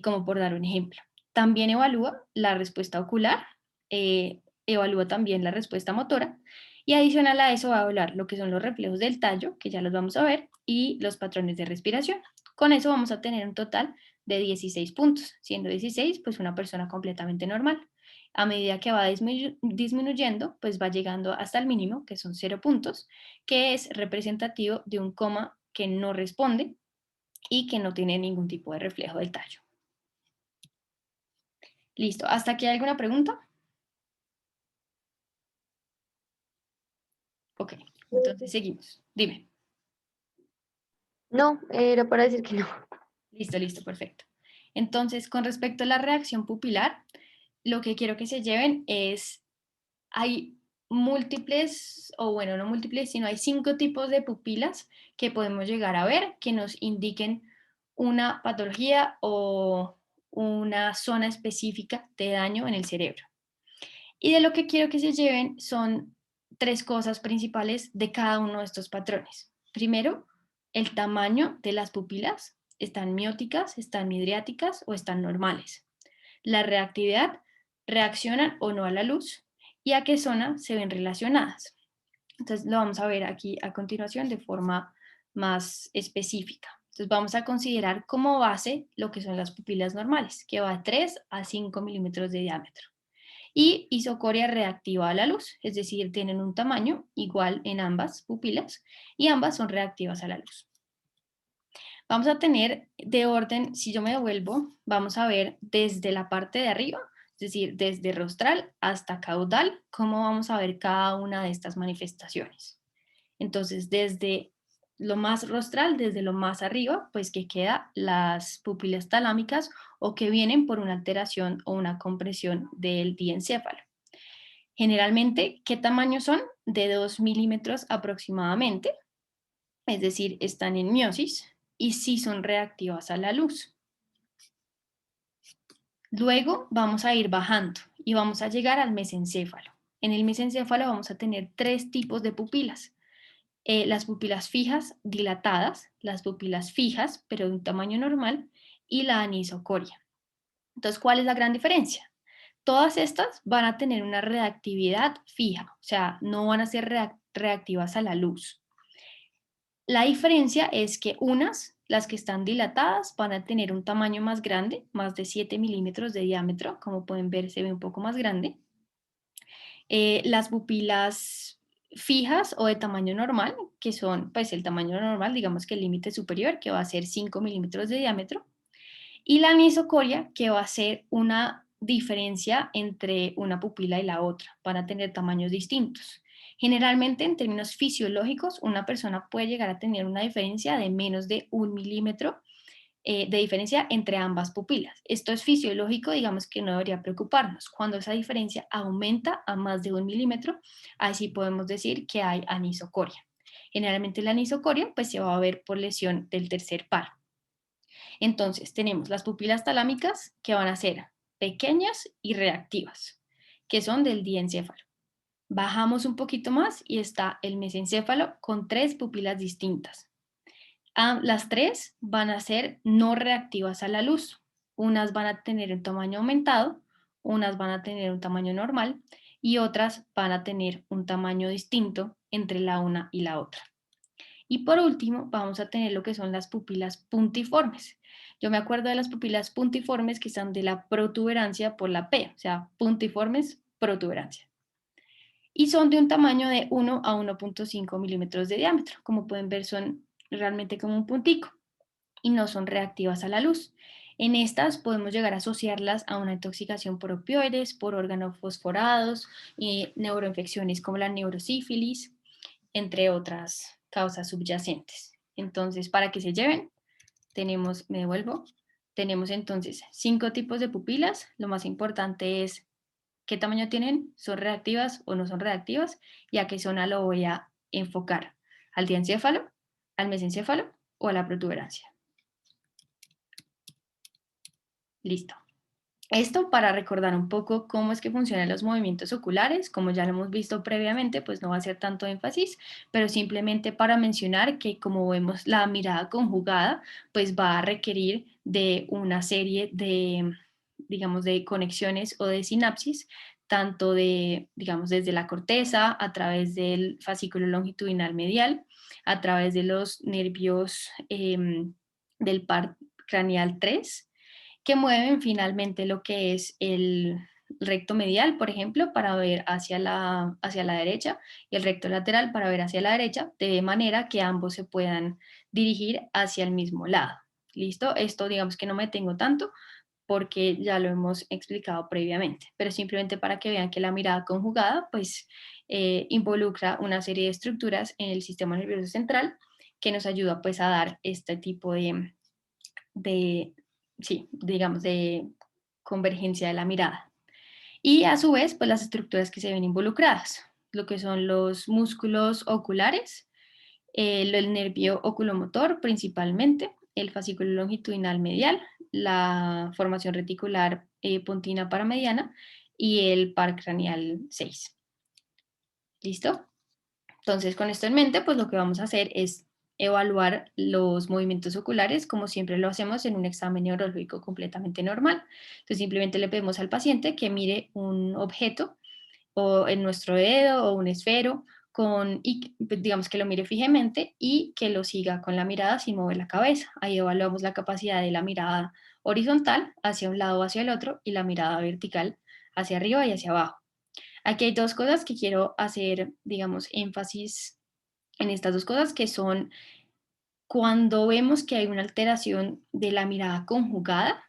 como por dar un ejemplo. También evalúa la respuesta ocular, evalúa también la respuesta motora, y adicional a eso va a evaluar lo que son los reflejos del tallo, que ya los vamos a ver, y los patrones de respiración. Con eso vamos a tener un total de 16 puntos, siendo 16 pues una persona completamente normal. A medida que va disminuyendo, pues va llegando hasta el mínimo, que son 0 puntos, que es representativo de un coma que no responde y que no tiene ningún tipo de reflejo del tallo. Listo, ¿hasta aquí hay alguna pregunta? Ok, entonces seguimos. Dime. No, era para decir que no. Listo, listo, perfecto. Entonces, con respecto a la reacción pupilar, lo que quiero que se lleven es, hay múltiples, o bueno, no múltiples, sino hay 5 tipos de pupilas que podemos llegar a ver que nos indiquen una patología o una zona específica de daño en el cerebro. Y de lo que quiero que se lleven son 3 cosas principales de cada uno de estos patrones. Primero, el tamaño de las pupilas. ¿Están mióticas, están midriáticas o están normales? La reactividad, ¿reaccionan o no a la luz? ¿Y a qué zona se ven relacionadas? Entonces lo vamos a ver aquí a continuación de forma más específica. Entonces vamos a considerar como base lo que son las pupilas normales, que va de 3 a 5 milímetros de diámetro. Y isocoria reactiva a la luz, es decir, tienen un tamaño igual en ambas pupilas y ambas son reactivas a la luz. Vamos a tener de orden, si yo me devuelvo, vamos a ver desde la parte de arriba, es decir, desde rostral hasta caudal, cómo vamos a ver cada una de estas manifestaciones. Entonces, desde lo más rostral, desde lo más arriba, pues que queda las pupilas talámicas o que vienen por una alteración o una compresión del diencéfalo. Generalmente, ¿qué tamaño son? De 2 milímetros aproximadamente, es decir, están en miosis y sí son reactivas a la luz. Luego vamos a ir bajando y vamos a llegar al mesencéfalo. En el mesencéfalo vamos a tener 3 tipos de pupilas. Las pupilas fijas dilatadas, las pupilas fijas pero de un tamaño normal y la anisocoria. Entonces, ¿cuál es la gran diferencia? Todas estas van a tener una reactividad fija, o sea, no van a ser reactivas a la luz. La diferencia es que unas, las que están dilatadas, van a tener un tamaño más grande, más de 7 milímetros de diámetro, como pueden ver se ve un poco más grande. Las pupilas fijas o de tamaño normal, que son pues el tamaño normal, digamos que el límite superior, que va a ser 5 milímetros de diámetro, y la anisocoria, que va a ser una diferencia entre una pupila y la otra, van a tener tamaños distintos. Generalmente, en términos fisiológicos, una persona puede llegar a tener una diferencia de menos de 1 milímetro de diferencia entre ambas pupilas. Esto es fisiológico, digamos que no debería preocuparnos. Cuando esa diferencia aumenta a más de 1 milímetro, ahí sí podemos decir que hay anisocoria. Generalmente la anisocoria pues se va a ver por lesión del tercer par. Entonces tenemos las pupilas talámicas que van a ser pequeñas y reactivas, que son del diencéfalo. Bajamos un poquito más y está el mesencéfalo con 3 pupilas distintas. Las 3 van a ser no reactivas a la luz. Unas van a tener un tamaño aumentado, unas van a tener un tamaño normal y otras van a tener un tamaño distinto entre la una y la otra. Y por último, vamos a tener lo que son las pupilas puntiformes. Yo me acuerdo de las pupilas puntiformes que están de la protuberancia por la P, o sea, puntiformes, protuberancia. Y son de un tamaño de 1 a 1.5 milímetros de diámetro. Como pueden ver, son realmente como un puntico y no son reactivas a la luz. En estas podemos llegar a asociarlas a una intoxicación por opioides, por organofosforados y neuroinfecciones como la neurosífilis, entre otras causas subyacentes. Entonces, para que se lleven, tenemos, me devuelvo, tenemos entonces 5 tipos de pupilas. Lo más importante es qué tamaño tienen, son reactivas o no son reactivas y a qué zona lo voy a enfocar. Al diencéfalo, al mesencéfalo o a la protuberancia. Listo. Esto para recordar un poco cómo es que funcionan los movimientos oculares. Como ya lo hemos visto previamente, pues no va a ser tanto énfasis, pero simplemente para mencionar que, como vemos, la mirada conjugada pues va a requerir de una serie de, digamos, de conexiones o de sinapsis, tanto de, digamos, desde la corteza, a través del fascículo longitudinal medial, a través de los nervios del par craneal 3, que mueven finalmente lo que es el recto medial, por ejemplo, para ver hacia la derecha, y el recto lateral para ver hacia la derecha, de manera que ambos se puedan dirigir hacia el mismo lado. ¿Listo? Esto digamos que no me tengo tanto porque ya lo hemos explicado previamente, pero simplemente para que vean que la mirada conjugada pues involucra una serie de estructuras en el sistema nervioso central que nos ayuda pues a dar este tipo sí, digamos, de convergencia de la mirada. Y a su vez, pues las estructuras que se ven involucradas, lo que son los músculos oculares, el nervio oculomotor principalmente, el fascículo longitudinal medial, la formación reticular pontina paramediana y el par craneal 6. ¿Listo? Entonces, con esto en mente, pues lo que vamos a hacer es evaluar los movimientos oculares como siempre lo hacemos en un examen neurológico completamente normal. Entonces, simplemente le pedimos al paciente que mire un objeto o en nuestro dedo o un esfero y digamos que lo mire fijamente y que lo siga con la mirada sin mover la cabeza. Ahí evaluamos la capacidad de la mirada horizontal hacia un lado o hacia el otro y la mirada vertical hacia arriba y hacia abajo. Aquí hay dos cosas que quiero hacer, digamos, énfasis en estas dos cosas, que son cuando vemos que hay una alteración de la mirada conjugada,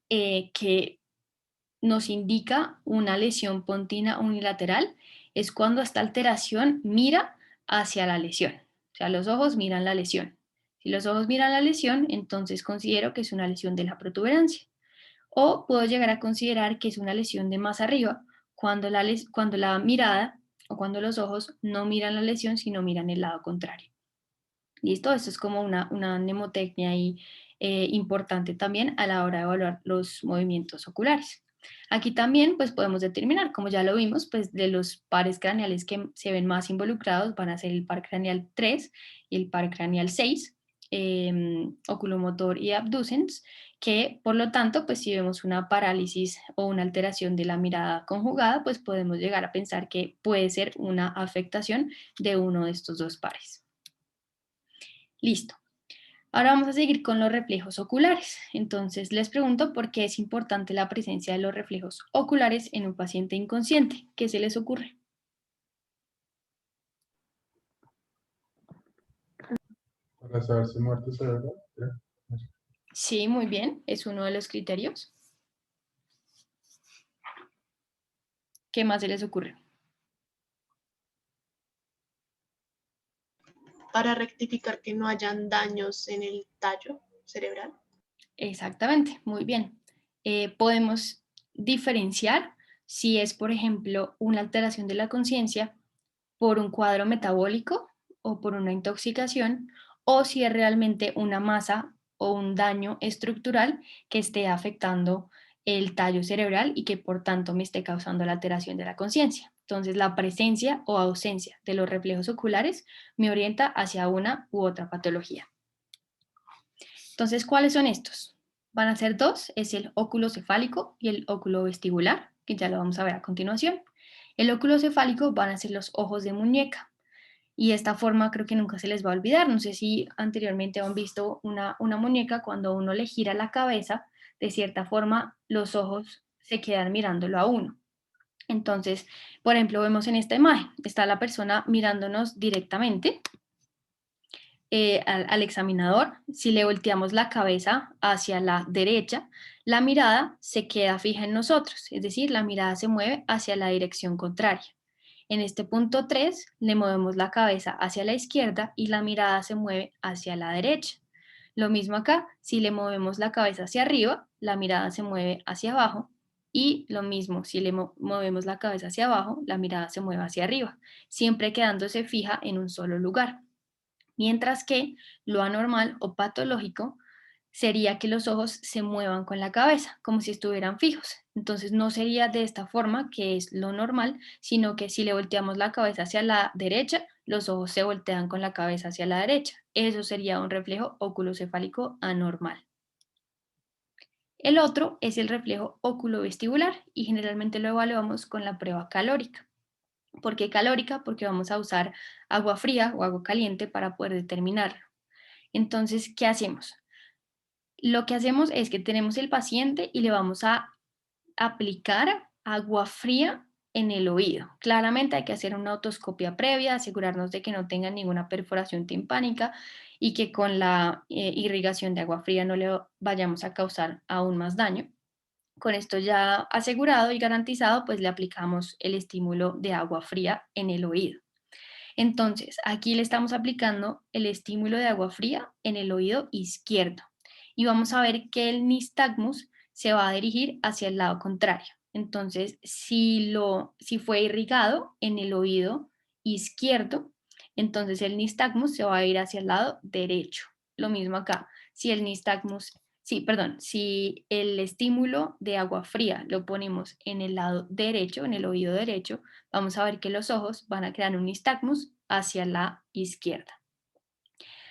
que nos indica una lesión pontina unilateral, es cuando esta alteración mira hacia la lesión. O sea, los ojos miran la lesión. Si los ojos miran la lesión, entonces considero que es una lesión de la protuberancia. O puedo llegar a considerar que es una lesión de más arriba, cuando la mirada o cuando los ojos no miran la lesión, sino miran el lado contrario. ¿Listo? Esto es como una mnemotecnia ahí, importante también a la hora de evaluar los movimientos oculares. Aquí también pues podemos determinar, como ya lo vimos, pues de los pares craneales que se ven más involucrados van a ser el par craneal 3 y el par craneal 6, oculomotor y abducens, que por lo tanto pues si vemos una parálisis o una alteración de la mirada conjugada, pues podemos llegar a pensar que puede ser una afectación de uno de estos dos pares. Listo. Ahora vamos a seguir con los reflejos oculares. Entonces les pregunto por qué es importante la presencia de los reflejos oculares en un paciente inconsciente. ¿Qué se les ocurre? Para saber si muerte cerebral. Sí, muy bien. Es uno de los criterios. ¿Qué más se les ocurre? Para rectificar que no hayan daños en el tallo cerebral. Exactamente, muy bien. Podemos diferenciar si es, por ejemplo, una alteración de la conciencia por un cuadro metabólico o por una intoxicación, o si es realmente una masa o un daño estructural que esté afectando el tallo cerebral y que por tanto me esté causando la alteración de la conciencia. Entonces, la presencia o ausencia de los reflejos oculares me orienta hacia una u otra patología. Entonces, ¿cuáles son estos? Van a ser dos, es el óculo cefálico y el óculo vestibular, que ya lo vamos a ver a continuación. El óculo cefálico van a ser los ojos de muñeca, y esta forma creo que nunca se les va a olvidar. No sé si anteriormente han visto una muñeca, cuando uno le gira la cabeza, de cierta forma los ojos se quedan mirándolo a uno. Entonces, por ejemplo, vemos en esta imagen, está la persona mirándonos directamente al examinador. Si le volteamos la cabeza hacia la derecha, la mirada se queda fija en nosotros, es decir, la mirada se mueve hacia la dirección contraria. En este punto 3 le movemos la cabeza hacia la izquierda y la mirada se mueve hacia la derecha. Lo mismo acá, si le movemos la cabeza hacia arriba, la mirada se mueve hacia abajo, y lo mismo, si le movemos la cabeza hacia abajo, la mirada se mueve hacia arriba, siempre quedándose fija en un solo lugar. Mientras que lo anormal o patológico sería que los ojos se muevan con la cabeza, como si estuvieran fijos. Entonces no sería de esta forma, que es lo normal, sino que si le volteamos la cabeza hacia la derecha, los ojos se voltean con la cabeza hacia la derecha. Eso sería un reflejo oculocefálico anormal. El otro es el reflejo oculovestibular y generalmente lo evaluamos con la prueba calórica. ¿Por qué calórica? Porque vamos a usar agua fría o agua caliente para poder determinarlo. Entonces, ¿qué hacemos? Lo que hacemos es que tenemos el paciente y le vamos a aplicar agua fría en el oído. Claramente hay que hacer una otoscopia previa, asegurarnos de que no tenga ninguna perforación timpánica y que con la irrigación de agua fría no le vayamos a causar aún más daño. Con esto ya asegurado y garantizado, pues le aplicamos el estímulo de agua fría en el oído. Entonces, aquí le estamos aplicando el estímulo de agua fría en el oído izquierdo y vamos a ver que el nistagmus se va a dirigir hacia el lado contrario. Entonces, si fue irrigado en el oído izquierdo, entonces el nistagmus se va a ir hacia el lado derecho. Lo mismo acá, si el estímulo de agua fría lo ponemos en el lado derecho, en el oído derecho, vamos a ver que los ojos van a crear un nistagmus hacia la izquierda.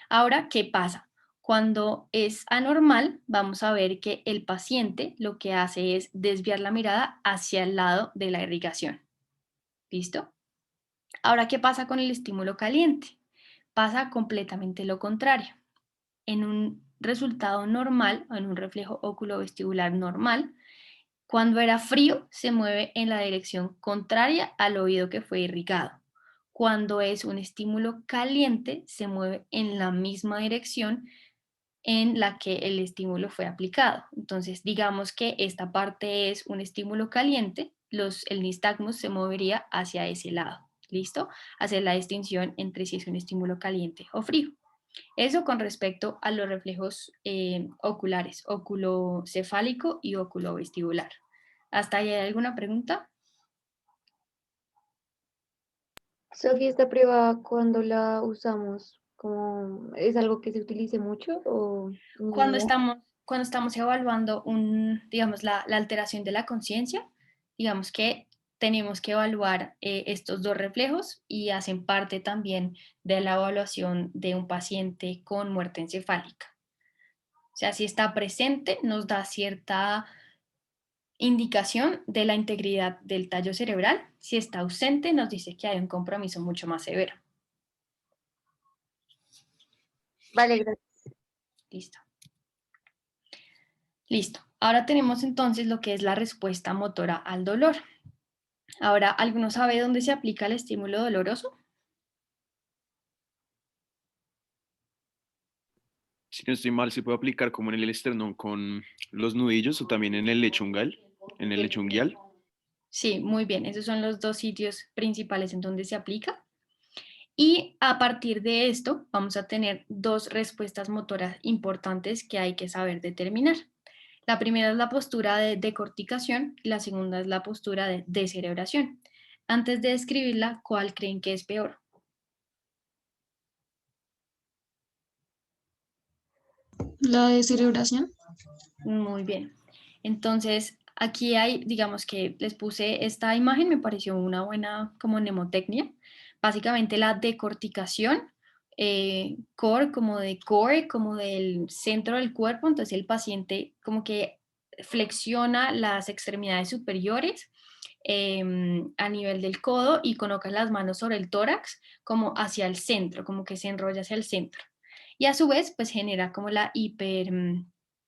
Ahora, ¿qué pasa? Cuando es anormal, vamos a ver que el paciente lo que hace es desviar la mirada hacia el lado de la irrigación. ¿Listo? Ahora, ¿qué pasa con el estímulo caliente? Pasa completamente lo contrario. En un resultado normal, o en un reflejo oculovestibular normal, cuando era frío, se mueve en la dirección contraria al oído que fue irrigado. Cuando es un estímulo caliente, se mueve en la misma dirección en la que el estímulo fue aplicado. Entonces, digamos que esta parte es un estímulo caliente, el nistagmus se movería hacia ese lado. ¿Listo? Hacer la distinción entre si es un estímulo caliente o frío. Eso con respecto a los reflejos oculares, oculocefálico y oculovestibular. ¿Hasta ahí hay alguna pregunta? Sofía, esta prueba, cuando la usamos, como, ¿es algo que se utilice mucho o ni idea? Cuando estamos evaluando digamos, la alteración de la conciencia, digamos que tenemos que evaluar estos dos reflejos y hacen parte también de la evaluación de un paciente con muerte encefálica. O sea, si está presente, nos da cierta indicación de la integridad del tallo cerebral. Si está ausente, nos dice que hay un compromiso mucho más severo. Vale, gracias. Listo. Listo. Ahora tenemos entonces lo que es la respuesta motora al dolor. Ahora, ¿alguno sabe dónde se aplica el estímulo doloroso? Si no estoy mal, se puede aplicar como en el esternón con los nudillos o también en el lechungal, en el lechunguial. Sí, muy bien. Esos son los dos sitios principales en donde se aplica. Y a partir de esto vamos a tener dos respuestas motoras importantes que hay que saber determinar. La primera es la postura de decorticación y la segunda es la postura de descerebración. Antes de describirla, ¿cuál creen que es peor? La descerebración. Muy bien. Entonces, aquí hay, digamos que les puse esta imagen, me pareció una buena como mnemotecnia. Básicamente la decorticación, core como del centro del cuerpo, entonces el paciente como que flexiona las extremidades superiores a nivel del codo y coloca las manos sobre el tórax como hacia el centro, como que se enrolla hacia el centro. Y a su vez, pues genera como la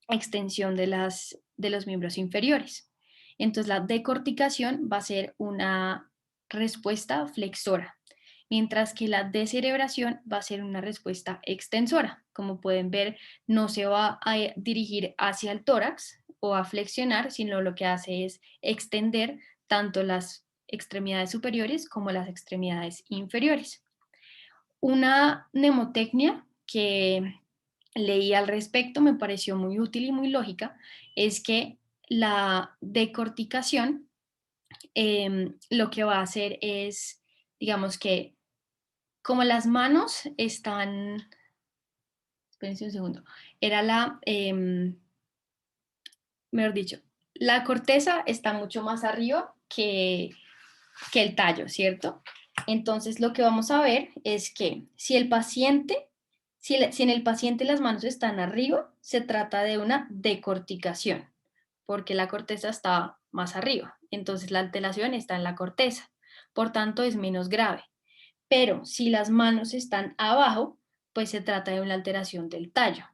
extensión de los miembros inferiores. Entonces la decorticación va a ser una respuesta flexora, mientras que la descerebración va a ser una respuesta extensora. Como pueden ver, no se va a dirigir hacia el tórax o a flexionar, sino lo que hace es extender tanto las extremidades superiores como las extremidades inferiores. Una mnemotecnia que leí al respecto, me pareció muy útil y muy lógica, es que la decorticación lo que va a hacer es, digamos que como las manos están, espérense un segundo, era mejor dicho, la corteza está mucho más arriba que el tallo, ¿cierto? Entonces lo que vamos a ver es que si el paciente, si en el paciente las manos están arriba, se trata de una decorticación, porque la corteza está más arriba, entonces la alteración está en la corteza, por tanto es menos grave. Pero si las manos están abajo, pues se trata de una alteración del tallo,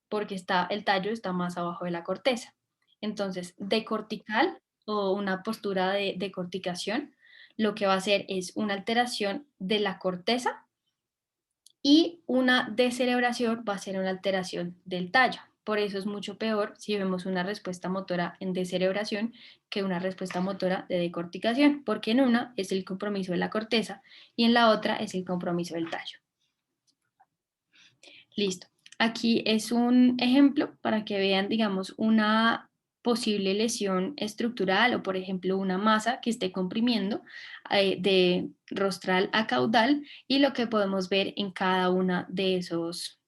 porque el tallo está más abajo de la corteza. Entonces, decortical o una postura de decorticación, lo que va a hacer es una alteración de la corteza y una descerebración va a ser una alteración del tallo. Por eso es mucho peor si vemos una respuesta motora en descerebración que una respuesta motora de decorticación, porque en una es el compromiso de la corteza y en la otra es el compromiso del tallo. Listo. Aquí es un ejemplo para que vean, digamos, una posible lesión estructural o, por ejemplo, una masa que esté comprimiendo de rostral a caudal y lo que podemos ver en cada una de esos,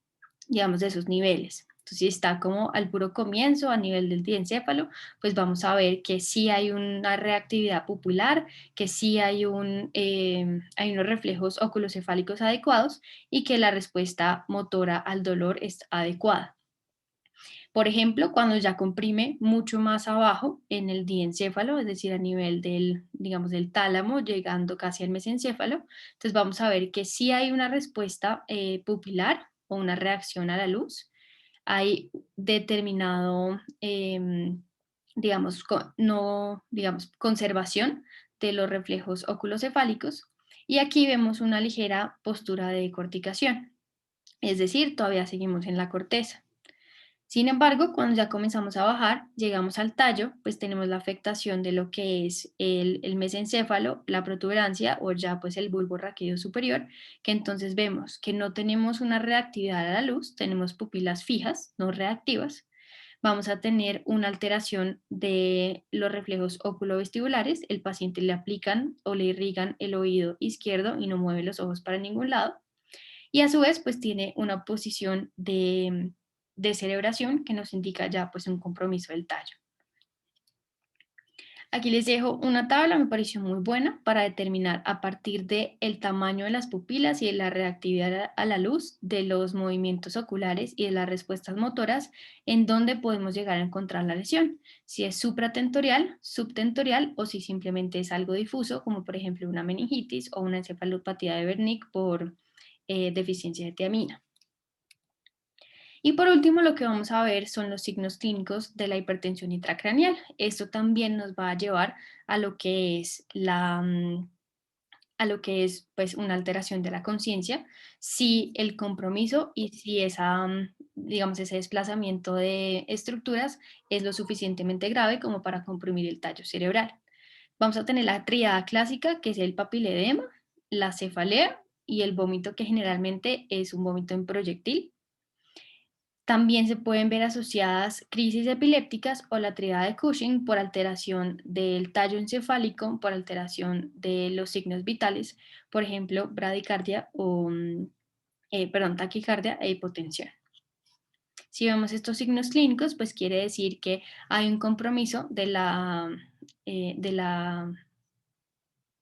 digamos, de esos niveles. Entonces, si está como al puro comienzo, a nivel del diencéfalo, pues vamos a ver que sí hay una reactividad pupilar, que sí hay hay unos reflejos oculocefálicos adecuados y que la respuesta motora al dolor es adecuada. Por ejemplo, cuando ya comprime mucho más abajo en el diencéfalo, es decir, a nivel del, digamos, del tálamo, llegando casi al mesencéfalo, entonces vamos a ver que sí hay una respuesta pupilar o una reacción a la luz. Hay determinado, digamos, conservación de los reflejos oculocefálicos. Y aquí vemos una ligera postura de decorticación, es decir, todavía seguimos en la corteza. Sin embargo, cuando ya comenzamos a bajar, llegamos al tallo, pues tenemos la afectación de lo que es el mesencéfalo, la protuberancia o ya pues el bulbo raquídeo superior, que entonces vemos que no tenemos una reactividad a la luz, tenemos pupilas fijas, no reactivas. Vamos a tener una alteración de los reflejos oculovestibulares, el paciente le aplican o le irrigan el oído izquierdo y no mueve los ojos para ningún lado. Y a su vez, pues tiene una posición de celebración que nos indica ya pues un compromiso del tallo. Aquí les dejo una tabla, me pareció muy buena para determinar a partir del tamaño de las pupilas y de la reactividad a la luz, de los movimientos oculares y de las respuestas motoras, en dónde podemos llegar a encontrar la lesión. Si es supratentorial, subtentorial o si simplemente es algo difuso, como por ejemplo una meningitis o una encefalopatía de Wernicke por deficiencia de tiamina. Y por último, lo que vamos a ver son los signos clínicos de la hipertensión intracraneal. Esto también nos va a llevar a lo que es pues, una alteración de la conciencia, si el compromiso y si digamos, ese desplazamiento de estructuras es lo suficientemente grave como para comprimir el tallo cerebral. Vamos a tener la tríada clásica, que es el papiledema, la cefalea y el vómito, que generalmente es un vómito en proyectil. También se pueden ver asociadas crisis epilépticas o la tríada de Cushing por alteración del tallo encefálico, por alteración de los signos vitales, por ejemplo, bradicardia o, taquicardia e hipotensión. Si vemos estos signos clínicos, pues quiere decir que hay un compromiso de la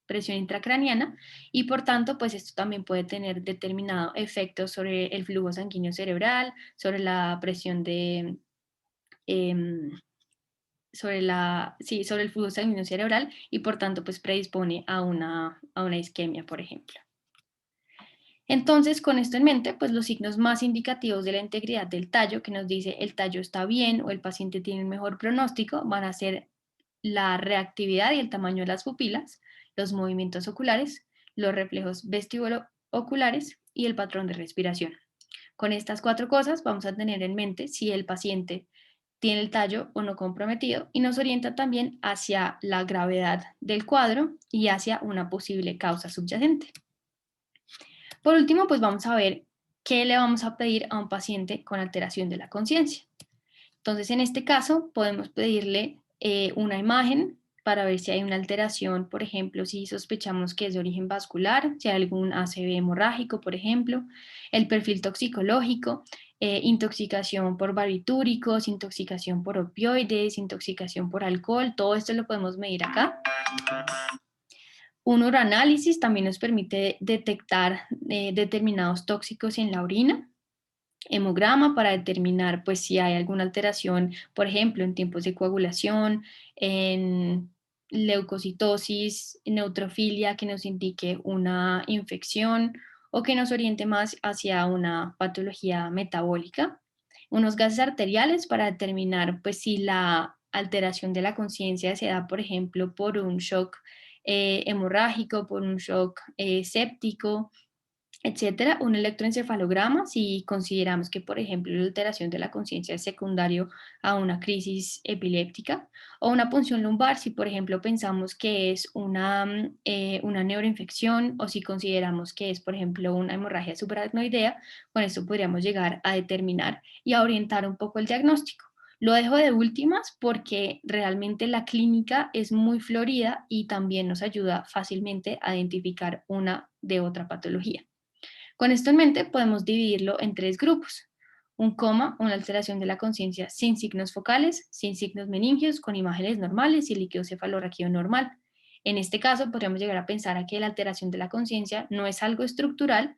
presión intracraniana y por tanto pues esto también puede tener determinado efecto sobre el flujo sanguíneo cerebral, sobre la presión sobre el flujo sanguíneo cerebral y por tanto pues predispone a una isquemia, por ejemplo. Entonces, con esto en mente, pues los signos más indicativos de la integridad del tallo, que nos dice el tallo está bien o el paciente tiene un mejor pronóstico, van a ser la reactividad y el tamaño de las pupilas, los movimientos oculares, los reflejos vestibulo-oculares y el patrón de respiración. Con estas 4 cosas vamos a tener en mente si el paciente tiene el tallo o no comprometido y nos orienta también hacia la gravedad del cuadro y hacia una posible causa subyacente. Por último, pues vamos a ver qué le vamos a pedir a un paciente con alteración de la conciencia. Entonces, en este caso, podemos pedirle una imagen para ver si hay una alteración, por ejemplo, si sospechamos que es de origen vascular, si hay algún ACV hemorrágico, por ejemplo, el perfil toxicológico, intoxicación por barbitúricos, intoxicación por opioides, intoxicación por alcohol, todo esto lo podemos medir acá. Un uroanálisis también nos permite detectar determinados tóxicos en la orina. Hemograma para determinar pues, si hay alguna alteración, por ejemplo, en tiempos de coagulación, en leucocitosis, neutrofilia, que nos indique una infección o que nos oriente más hacia una patología metabólica. Unos gases arteriales para determinar pues, si la alteración de la conciencia se da, por ejemplo, por un shock hemorrágico, por un shock séptico, etcétera. Un electroencefalograma si consideramos que, por ejemplo, la alteración de la conciencia es secundario a una crisis epiléptica, o una punción lumbar si, por ejemplo, pensamos que es una neuroinfección, o si consideramos que es, por ejemplo, una hemorragia subaracnoidea. Con esto podríamos llegar a determinar y a orientar un poco el diagnóstico. Lo dejo de últimas porque realmente la clínica es muy florida y también nos ayuda fácilmente a identificar una de otra patología. Con esto en mente podemos dividirlo en 3 grupos. Un coma, una alteración de la conciencia sin signos focales, sin signos meningios, con imágenes normales y líquido cefalorraquídeo normal. En este caso podríamos llegar a pensar a que la alteración de la conciencia no es algo estructural,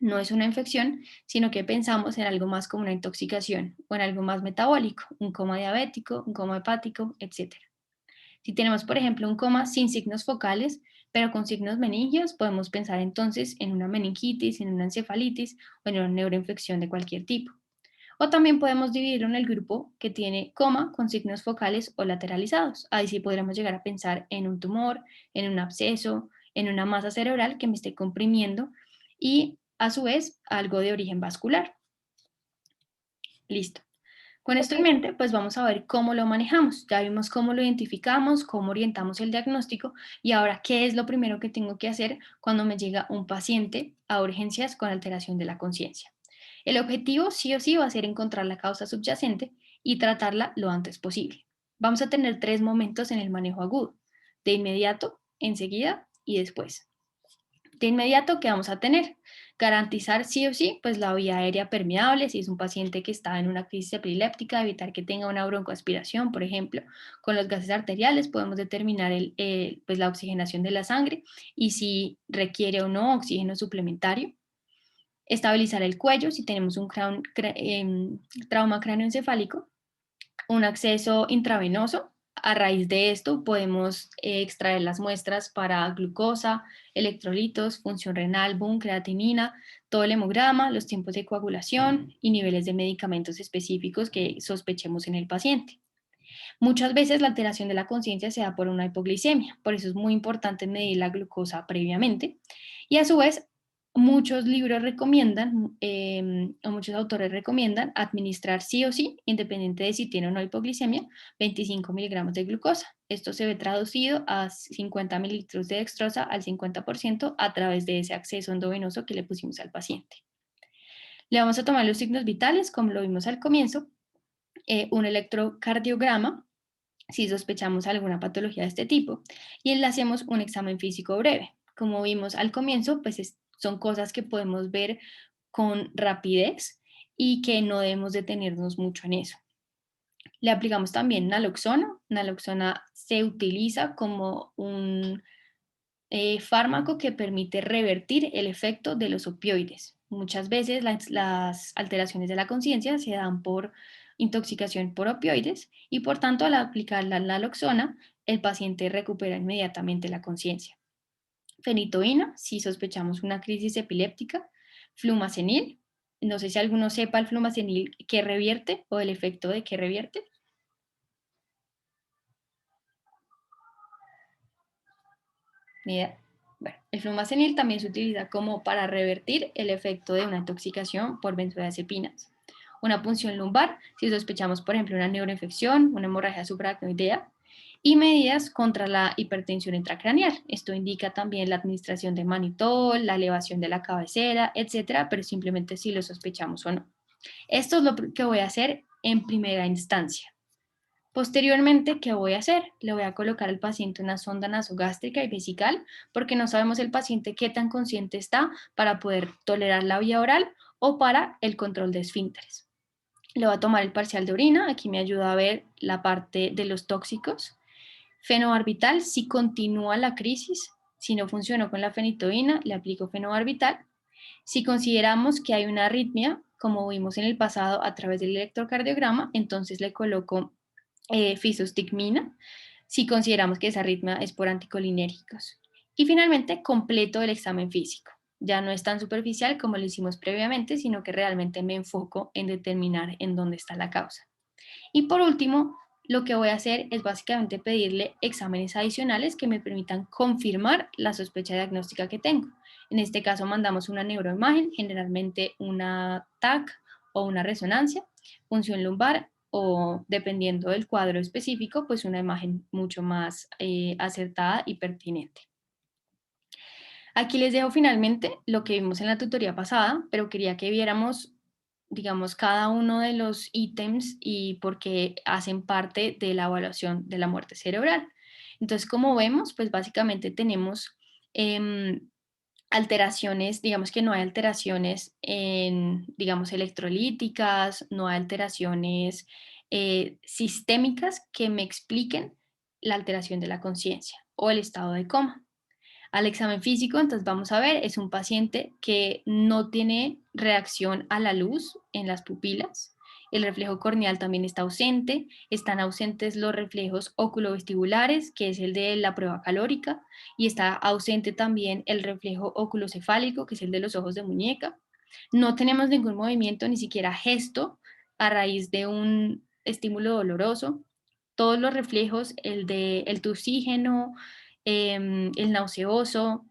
no es una infección, sino que pensamos en algo más como una intoxicación o en algo más metabólico, un coma diabético, un coma hepático, etc. Si tenemos, por ejemplo, un coma sin signos focales, pero con signos meningios, podemos pensar entonces en una meningitis, en una encefalitis o en una neuroinfección de cualquier tipo. O también podemos dividirlo en el grupo que tiene coma con signos focales o lateralizados. Ahí sí podremos llegar a pensar en un tumor, en un absceso, en una masa cerebral que me esté comprimiendo y a su vez algo de origen vascular. Listo. Con esto en mente, pues vamos a ver cómo lo manejamos. Ya vimos cómo lo identificamos, cómo orientamos el diagnóstico y ahora qué es lo primero que tengo que hacer cuando me llega un paciente a urgencias con alteración de la conciencia. El objetivo sí o sí va a ser encontrar la causa subyacente y tratarla lo antes posible. Vamos a tener 3 momentos en el manejo agudo: de inmediato, enseguida y después. De inmediato, ¿qué vamos a tener? Garantizar sí o sí pues la vía aérea permeable si es un paciente que está en una crisis epiléptica, evitar que tenga una broncoaspiración, por ejemplo. Con los gases arteriales podemos determinar pues la oxigenación de la sangre y si requiere o no oxígeno suplementario. Estabilizar el cuello si tenemos un trauma cráneoencefálico. Un acceso intravenoso. A raíz de esto podemos extraer las muestras para glucosa, electrolitos, función renal, BUN, creatinina, todo el hemograma, los tiempos de coagulación y niveles de medicamentos específicos que sospechemos en el paciente. Muchas veces la alteración de la conciencia se da por una hipoglicemia, por eso es muy importante medir la glucosa previamente. Y a su vez, muchos libros recomiendan, o muchos autores recomiendan administrar sí o sí, independiente de si tiene o no hipoglicemia, 25 miligramos de glucosa. Esto se ve traducido a 50 mililitros de dextrosa al 50% a través de ese acceso endovenoso que le pusimos al paciente. Le vamos a tomar los signos vitales, como lo vimos al comienzo, un electrocardiograma, si sospechamos alguna patología de este tipo, y le hacemos un examen físico breve. Como vimos al comienzo, pues son cosas que podemos ver con rapidez y que no debemos detenernos mucho en eso. Le aplicamos también naloxona. Naloxona se utiliza como un fármaco que permite revertir el efecto de los opioides. Muchas veces las alteraciones de la conciencia se dan por intoxicación por opioides y por tanto al aplicar la naloxona el paciente recupera inmediatamente la conciencia. Fenitoína, si sospechamos una crisis epiléptica. Flumazenil, no sé si alguno sepa el flumazenil que revierte o el efecto de que revierte. Mira, bueno, el flumazenil también se utiliza como para revertir el efecto de una intoxicación por benzodiazepinas. Una punción lumbar, si sospechamos, por ejemplo, una neuroinfección, una hemorragia subaracnoidea, y medidas contra la hipertensión intracraneal. Esto indica también la administración de manitol, la elevación de la cabecera, etcétera, pero simplemente si lo sospechamos o no. Esto es lo que voy a hacer en primera instancia. Posteriormente, ¿qué voy a hacer? Le voy a colocar al paciente una sonda nasogástrica y vesical, porque no sabemos el paciente qué tan consciente está para poder tolerar la vía oral o para el control de esfínteres. Le voy a tomar el parcial de orina, aquí me ayuda a ver la parte de los tóxicos. Fenobarbital, si continúa la crisis, si no funcionó con la fenitoína, le aplico fenobarbital. Si consideramos que hay una arritmia, como vimos en el pasado a través del electrocardiograma, entonces le coloco fisostigmina, si consideramos que esa arritmia es por anticolinérgicos. Y finalmente, completo el examen físico. Ya no es tan superficial como lo hicimos previamente, sino que realmente me enfoco en determinar en dónde está la causa. Y por último, lo que voy a hacer es básicamente pedirle exámenes adicionales que me permitan confirmar la sospecha diagnóstica que tengo. En este caso mandamos una neuroimagen, generalmente una TAC o una resonancia, punción lumbar o, dependiendo del cuadro específico, pues una imagen mucho más acertada y pertinente. Aquí les dejo finalmente lo que vimos en la tutoría pasada, pero quería que viéramos, digamos, cada uno de los ítems y por qué hacen parte de la evaluación de la muerte cerebral. Entonces, como vemos, pues básicamente tenemos alteraciones, digamos que no hay alteraciones en, digamos, electrolíticas, no hay alteraciones sistémicas que me expliquen la alteración de la conciencia o el estado de coma. Al examen físico, entonces vamos a ver, es un paciente que no tiene reacción a la luz en las pupilas, el reflejo corneal también está ausente, están ausentes los reflejos oculovestibulares, que es el de la prueba calórica, y está ausente también el reflejo oculocefálico, que es el de los ojos de muñeca. No tenemos ningún movimiento, ni siquiera gesto, a raíz de un estímulo doloroso. Todos los reflejos, el del tuxígeno, el nauseoso,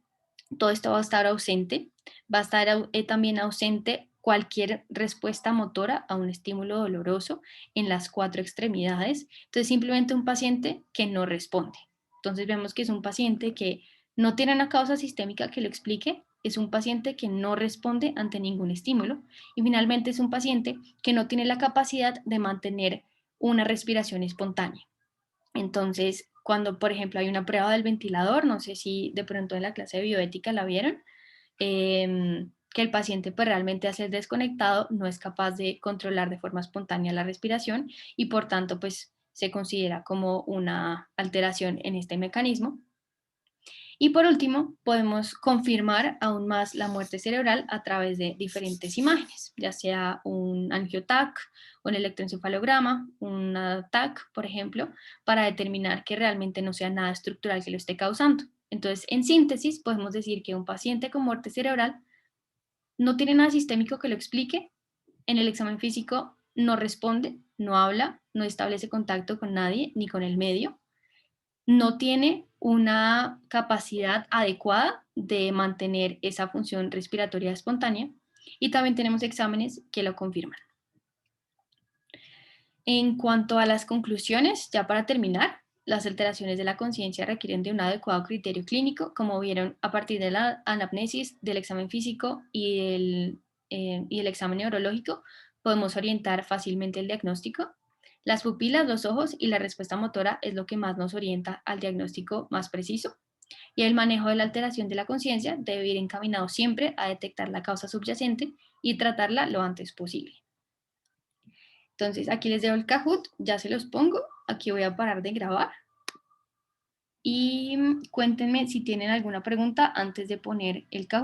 todo esto va a estar ausente. Va a estar también ausente cualquier respuesta motora a un estímulo doloroso en las 4 extremidades. Entonces, simplemente un paciente que no responde. Entonces, vemos que es un paciente que no tiene una causa sistémica que lo explique, es un paciente que no responde ante ningún estímulo y finalmente es un paciente que no tiene la capacidad de mantener una respiración espontánea. Entonces, cuando, por ejemplo, hay una prueba del ventilador, no sé si de pronto en la clase de bioética la vieron, que el paciente pues realmente al ser desconectado no es capaz de controlar de forma espontánea la respiración y por tanto pues se considera como una alteración en este mecanismo. Y por último, podemos confirmar aún más la muerte cerebral a través de diferentes imágenes, ya sea un angio-TAC, un electroencefalograma, una TAC, por ejemplo, para determinar que realmente no sea nada estructural que lo esté causando. Entonces, en síntesis, podemos decir que un paciente con muerte cerebral no tiene nada sistémico que lo explique, en el examen físico no responde, no habla, no establece contacto con nadie ni con el medio, no tiene una capacidad adecuada de mantener esa función respiratoria espontánea y también tenemos exámenes que lo confirman. En cuanto a las conclusiones, ya para terminar, las alteraciones de la conciencia requieren de un adecuado criterio clínico, como vieron a partir de la anamnesis, del examen físico y el examen neurológico, podemos orientar fácilmente el diagnóstico. Las pupilas, los ojos y la respuesta motora es lo que más nos orienta al diagnóstico más preciso. Y el manejo de la alteración de la conciencia debe ir encaminado siempre a detectar la causa subyacente y tratarla lo antes posible. Entonces, aquí les dejo el Kahoot, ya se los pongo. Aquí voy a parar de grabar. Y cuéntenme si tienen alguna pregunta antes de poner el Kahoot.